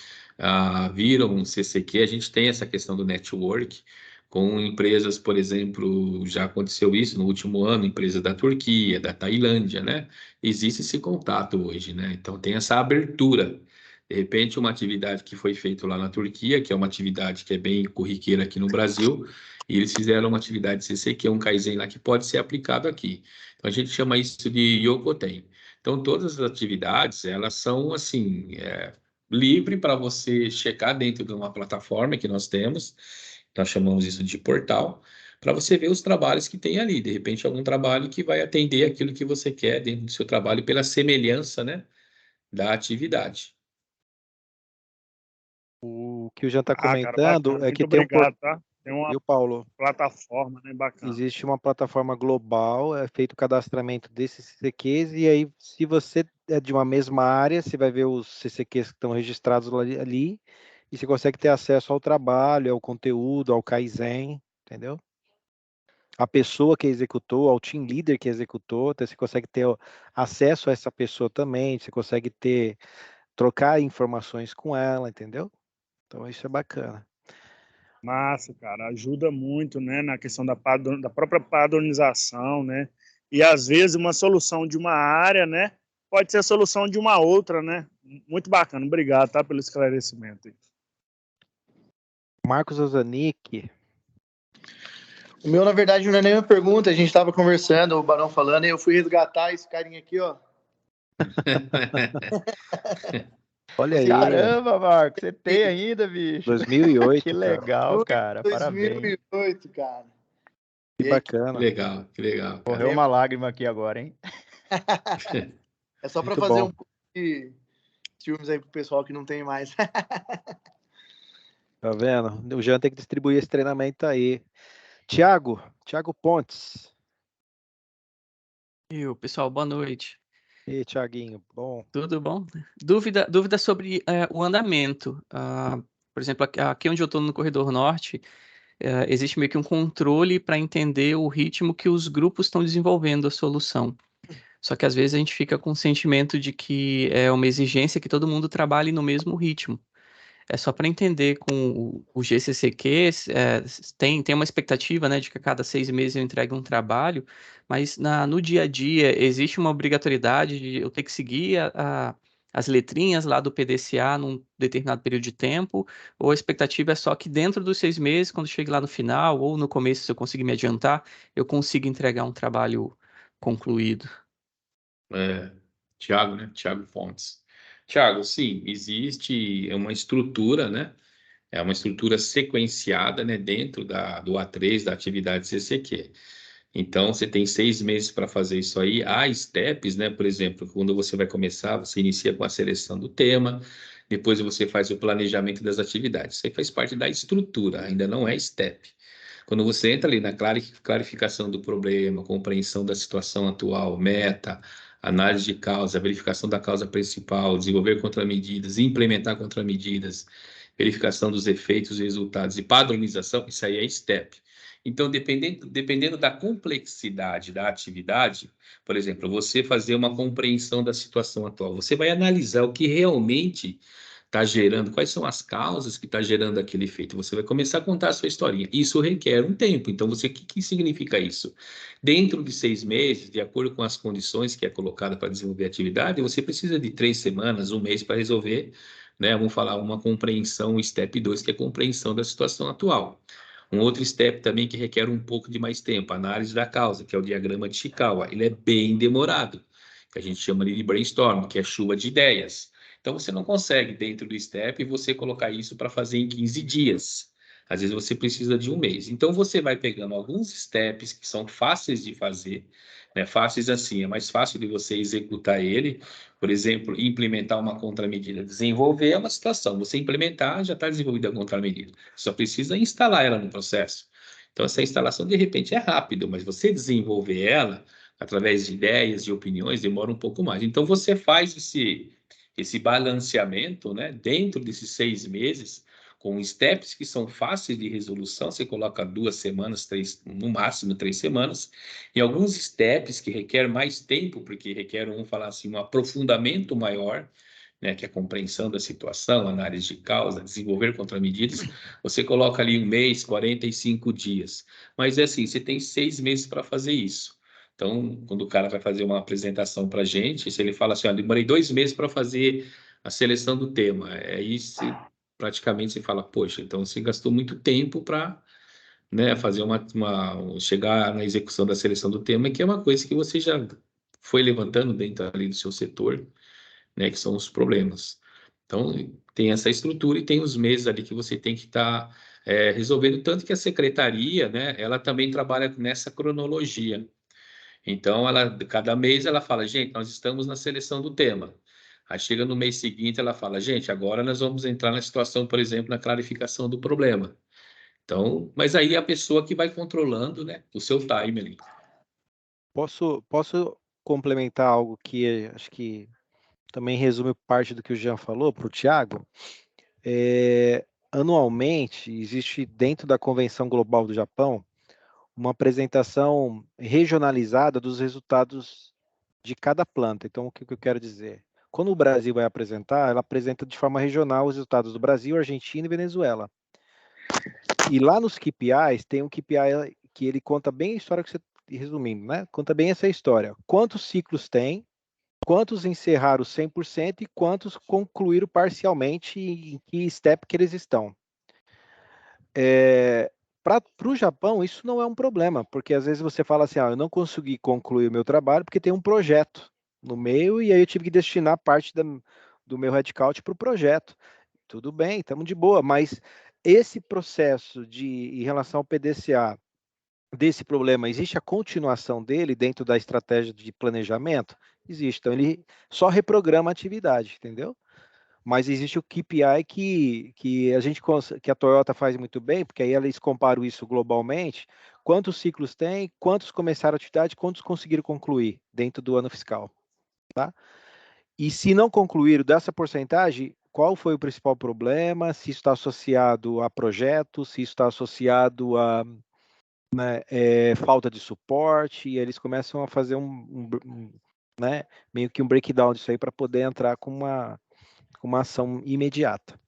viram um CCQ, a gente tem essa questão do network com empresas, por exemplo, já aconteceu isso no último ano, empresas da Turquia, da Tailândia, né? Existe esse contato hoje, né? Então tem essa abertura. De repente, uma atividade que foi feita lá na Turquia, que é uma atividade que é bem corriqueira aqui no Brasil, e eles fizeram uma atividade CCQ, um Kaizen lá que pode ser aplicado aqui. Então, a gente chama isso de Yokoten. Então, todas as atividades, elas são, assim, livre para você checar dentro de uma plataforma que nós temos, nós chamamos isso de portal, para você ver os trabalhos que tem ali. De repente, algum trabalho que vai atender aquilo que você quer dentro do seu trabalho pela semelhança, né, da atividade. O que o Jean está Cara, comentando bacana. é que Muito tem obrigado, tá? Tem uma Viu, Paulo? plataforma, né? Bacana. Existe uma plataforma global, é feito o cadastramento desses CCQs, e aí, se você é de uma mesma área, você vai ver os CCQs que estão registrados ali, e você consegue ter acesso ao trabalho, ao conteúdo, ao Kaizen, entendeu? A pessoa que executou, ao team leader que executou, então você consegue ter acesso a essa pessoa também, você consegue trocar informações com ela, entendeu? Então isso é bacana. Massa, cara. Ajuda muito, né? Na questão da própria padronização, né? E às vezes uma solução de uma área, né? Pode ser a solução de uma outra, né? Muito bacana. Obrigado, tá? Pelo esclarecimento. Marcos Ozanic. O meu, na verdade, não é nem uma pergunta. A gente estava conversando, o Barão falando, e eu fui resgatar esse carinha aqui, ó. Olha aí, Caramba, Marco, você tem ainda, bicho. 2008, Que cara. legal, cara. Parabéns. 2008, cara. Que E aí, Que bacana. legal, que legal, cara. Correu uma lágrima aqui agora, hein? é só para Muito fazer bom. um pouco de filmes aí pro pessoal que não tem mais. Tá vendo? O Jean tem que distribuir esse treinamento aí. Tiago Pontes. E o pessoal, boa noite. E aí, Tiaguinho, bom. Tudo bom? Dúvida sobre o andamento. Por exemplo, aqui onde eu estou no Corredor Norte, existe meio que um controle para entender o ritmo que os grupos estão desenvolvendo a solução. Só que às vezes a gente fica com o sentimento de que é uma exigência que todo mundo trabalhe no mesmo ritmo. É só para entender com o GCCQ, tem uma expectativa, né, de que a cada 6 meses eu entregue um trabalho, mas no dia a dia existe uma obrigatoriedade de eu ter que seguir as letrinhas lá do PDCA num determinado período de tempo, ou a expectativa é só que dentro dos 6 meses, quando chegue lá no final, ou no começo, se eu conseguir me adiantar, eu consigo entregar um trabalho concluído. Tiago, né? Tiago Fontes. Tiago, sim, existe uma estrutura, né? É uma estrutura sequenciada, né? Dentro do A3, da atividade CCQ. Então, você tem 6 meses para fazer isso aí. Há steps, né? Por exemplo, quando você vai começar, você inicia com a seleção do tema, depois você faz o planejamento das atividades. Isso aí faz parte da estrutura, ainda não é step. Quando você entra ali na clarificação do problema, compreensão da situação atual, meta, análise de causa, verificação da causa principal, desenvolver contramedidas, implementar contramedidas, verificação dos efeitos e resultados e padronização, isso aí é step. Então, dependendo da complexidade da atividade, por exemplo, você fazer uma compreensão da situação atual, você vai analisar o que realmente está gerando, quais são as causas que está gerando aquele efeito. Você vai começar a contar a sua historinha. Isso requer um tempo. Então, o que significa isso? Dentro de 6 meses, de acordo com as condições que é colocada para desenvolver a atividade, você precisa de 3 semanas, 1 mês para resolver, né? Vamos falar uma compreensão, step 2, que é a compreensão da situação atual. Um outro step também que requer um pouco de mais tempo, análise da causa, que é o diagrama de Chikawa. Ele é bem demorado, que a gente chama de brainstorm, que é chuva de ideias. Então, você não consegue, dentro do step, você colocar isso para fazer em 15 dias. Às vezes, você precisa de 1 mês. Então, você vai pegando alguns steps que são fáceis de fazer, né? Fáceis assim, é mais fácil de você executar ele. Por exemplo, implementar uma contramedida. Desenvolver é uma situação. Você implementar, já está desenvolvida a contramedida. Só precisa instalar ela no processo. Então, essa instalação, de repente, é rápido, mas você desenvolver ela, através de ideias e opiniões, demora um pouco mais. Então, você faz esse balanceamento, né, dentro desses 6 meses, com steps que são fáceis de resolução, você coloca 2 semanas, 3, no máximo 3 semanas, e alguns steps que requer mais tempo, porque requer, vamos falar assim, um aprofundamento maior, né, que é a compreensão da situação, análise de causa, desenvolver contramedidas, você coloca ali 1 mês, 45 dias. Mas é assim, você tem 6 meses para fazer isso. Então, quando o cara vai fazer uma apresentação para a gente, se ele fala assim, ó, demorei 2 meses para fazer a seleção do tema, aí praticamente você fala, poxa, então você gastou muito tempo para, né, fazer chegar na execução da seleção do tema, que é uma coisa que você já foi levantando dentro ali do seu setor, né, que são os problemas. Então, tem essa estrutura e tem os meses ali que você tem que estar resolvendo, tanto que a secretaria, né, ela também trabalha nessa cronologia. Então, cada mês ela fala, gente, nós estamos na seleção do tema. Aí chega no mês seguinte, ela fala, gente, agora nós vamos entrar na situação, por exemplo, na clarificação do problema. Então, mas aí é a pessoa que vai controlando, né, o seu time ali. Posso complementar algo que acho que também resume parte do que o Jean falou para o Tiago? Anualmente, existe dentro da Convenção Global do Japão uma apresentação regionalizada dos resultados de cada planta. Então, o que eu quero dizer? Quando o Brasil vai apresentar, ela apresenta de forma regional os resultados do Brasil, Argentina e Venezuela. E lá nos KPIs, tem um KPI que ele conta bem a história que você, resumindo, né? Conta bem essa história. Quantos ciclos tem, quantos encerraram 100% e quantos concluíram parcialmente, em que step que eles estão. para o Japão, isso não é um problema, porque às vezes você fala assim, eu não consegui concluir o meu trabalho porque tem um projeto no meio e aí eu tive que destinar parte do meu headcount para o projeto. Tudo bem, estamos de boa, mas esse processo em relação ao PDCA, desse problema, existe a continuação dele dentro da estratégia de planejamento? Existe, então ele só reprograma a atividade, entendeu? Mas existe o KPI que a Toyota faz muito bem, porque aí eles comparam isso globalmente, quantos ciclos tem, quantos começaram a atividade, quantos conseguiram concluir dentro do ano fiscal, tá? E se não concluíram dessa porcentagem, qual foi o principal problema, se isso está associado a projeto, se isso está associado a falta de suporte, e eles começam a fazer meio que um breakdown disso aí para poder entrar com uma ação imediata.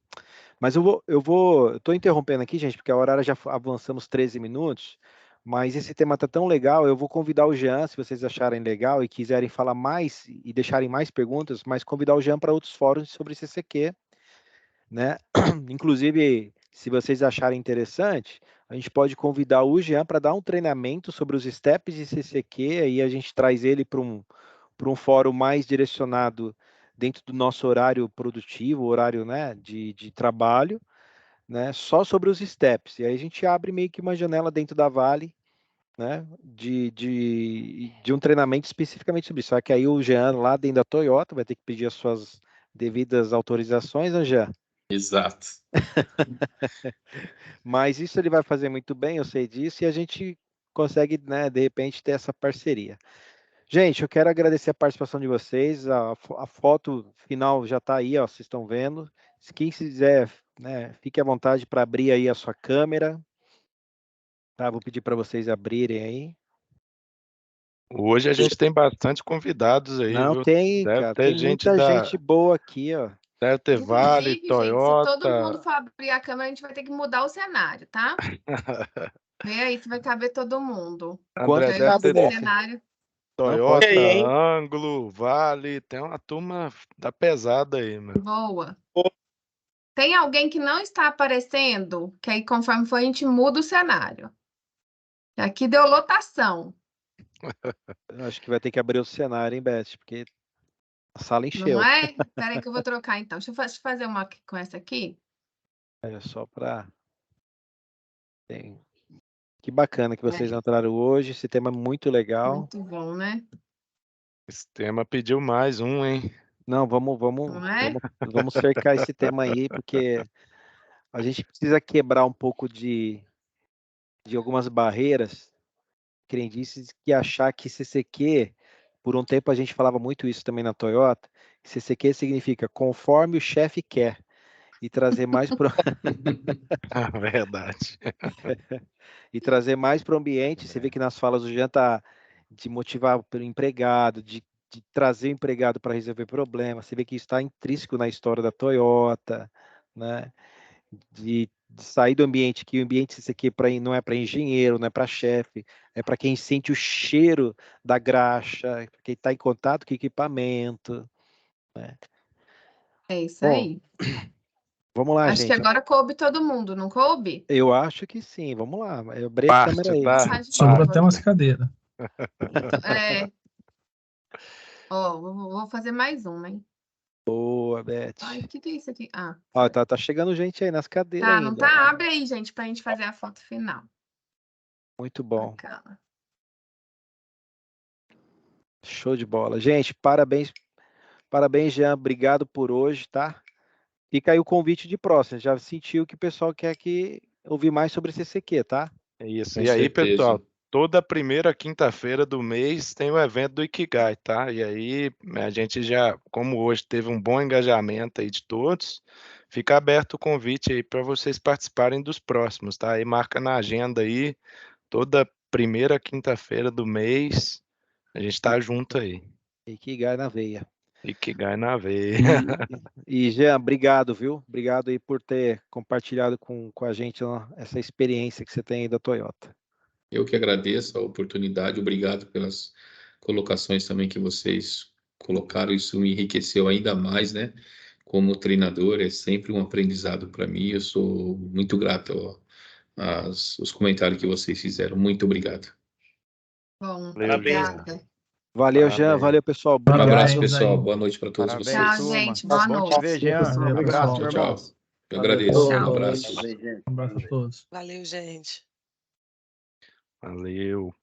Mas eu estou interrompendo aqui, gente, porque a horária já avançamos 13 minutos, mas esse tema está tão legal, eu vou convidar o Jean, se vocês acharem legal e quiserem falar mais e deixarem mais perguntas, mas convidar o Jean para outros fóruns sobre CCQ, né? Inclusive, se vocês acharem interessante, a gente pode convidar o Jean para dar um treinamento sobre os steps de CCQ, aí a gente traz ele para um fórum mais direcionado dentro do nosso horário produtivo, horário, né, de trabalho, né, só sobre os steps. E aí a gente abre meio que uma janela dentro da Vale, né, de um treinamento especificamente sobre isso. Só que aí o Jean, lá dentro da Toyota, vai ter que pedir as suas devidas autorizações, né, Jean? Exato. Mas isso ele vai fazer muito bem, eu sei disso, e a gente consegue, né, de repente, ter essa parceria. Gente, eu quero agradecer a participação de vocês. A foto final já está aí, ó, vocês estão vendo. Se quem quiser, né, fique à vontade para abrir aí a sua câmera. Tá, vou pedir para vocês abrirem aí. Hoje a gente tem bastante convidados aí, Não viu? tem, Deve cara. ter Tem gente muita gente boa aqui, ó. Deve ter Vale, Inclusive, gente, se todo mundo Toyota. for abrir a câmera, a gente vai ter que mudar o cenário, tá? Vê aí se vai caber todo mundo. André, Quantos deve cabe ter Esse nesse? cenário. Toyota, aí, hein? Ângulo, Vale, tem uma turma da pesada aí, mano. Boa. Tem alguém que não está aparecendo, que aí, conforme for, a gente muda o cenário. Aqui deu lotação, Eu acho que vai ter que abrir o cenário, hein, Beth? Porque a sala encheu. não é? Espera aí que eu vou trocar, então. Deixa eu fazer uma com essa aqui. É só para... Que bacana que vocês entraram hoje. Esse tema é muito legal. Muito bom, né? Esse tema pediu mais um, hein? Não, Não é? vamos cercar esse tema aí, porque a gente precisa quebrar um pouco de algumas barreiras, crendices, que achar que CCQ, por um tempo a gente falava muito isso também na Toyota, CCQ significa conforme o chefe quer, e trazer mais para Verdade. e trazer mais para o ambiente. Você vê que nas falas do Jean tá de motivar o empregado, de trazer o empregado para resolver problemas. Você vê que isso está intrínseco na história da Toyota, né? De sair do ambiente, que o ambiente CCQ não é para engenheiro, não é para chefe, é para quem sente o cheiro da graxa, quem está em contato com o equipamento, né? É isso Bom, aí. Vamos lá, Acho que gente. agora coube todo mundo, não coube? Eu acho que sim. Vamos lá. Eu abri a câmera aí. Sobrou até umas cadeiras. É. Ó, vou fazer mais uma, hein? Boa, Beth. Ai, o que é isso aqui? Ah, Ó, tá chegando gente aí nas cadeiras tá, não ainda. tá? Abre aí, gente, pra gente fazer a foto final. Muito bom. Bacana. Show de bola. Gente, parabéns, Jean. Obrigado por hoje, tá? Fica aí o convite de próximo. Já sentiu que o pessoal quer ouvir mais sobre CCQ, tá? Isso. Com E aí, certeza. pessoal, toda primeira quinta-feira do mês tem o evento do Ikigai, tá? E aí, a gente já, como hoje teve um bom engajamento aí de todos, fica aberto o convite aí para vocês participarem dos próximos, tá? Aí marca na agenda aí, toda primeira quinta-feira do mês, a gente tá junto aí. Ikigai na veia. Ikigai na veia. E Jean, obrigado, viu? Obrigado aí por ter compartilhado com a gente essa experiência que você tem aí da Toyota. Eu que agradeço a oportunidade, obrigado pelas colocações também que vocês colocaram, isso me enriqueceu ainda mais, né? Como treinador, é sempre um aprendizado para mim, eu sou muito grato os comentários que vocês fizeram. Muito obrigado. Bom, Parabéns. obrigada. Valeu, Jean. Parabéns. Valeu, pessoal. Um Obrigado. abraço, Parabéns pessoal. aí. Boa noite para todos Parabéns, Tchau, vocês. turma. gente. Boa Bom te noite. ver, Jean. Valeu, Um abraço, pessoal. meu Tchau, irmão. tchau. Eu Valeu, agradeço. Tchau. Um abraço. Valeu, gente. Um abraço a todos. Valeu, gente. Valeu.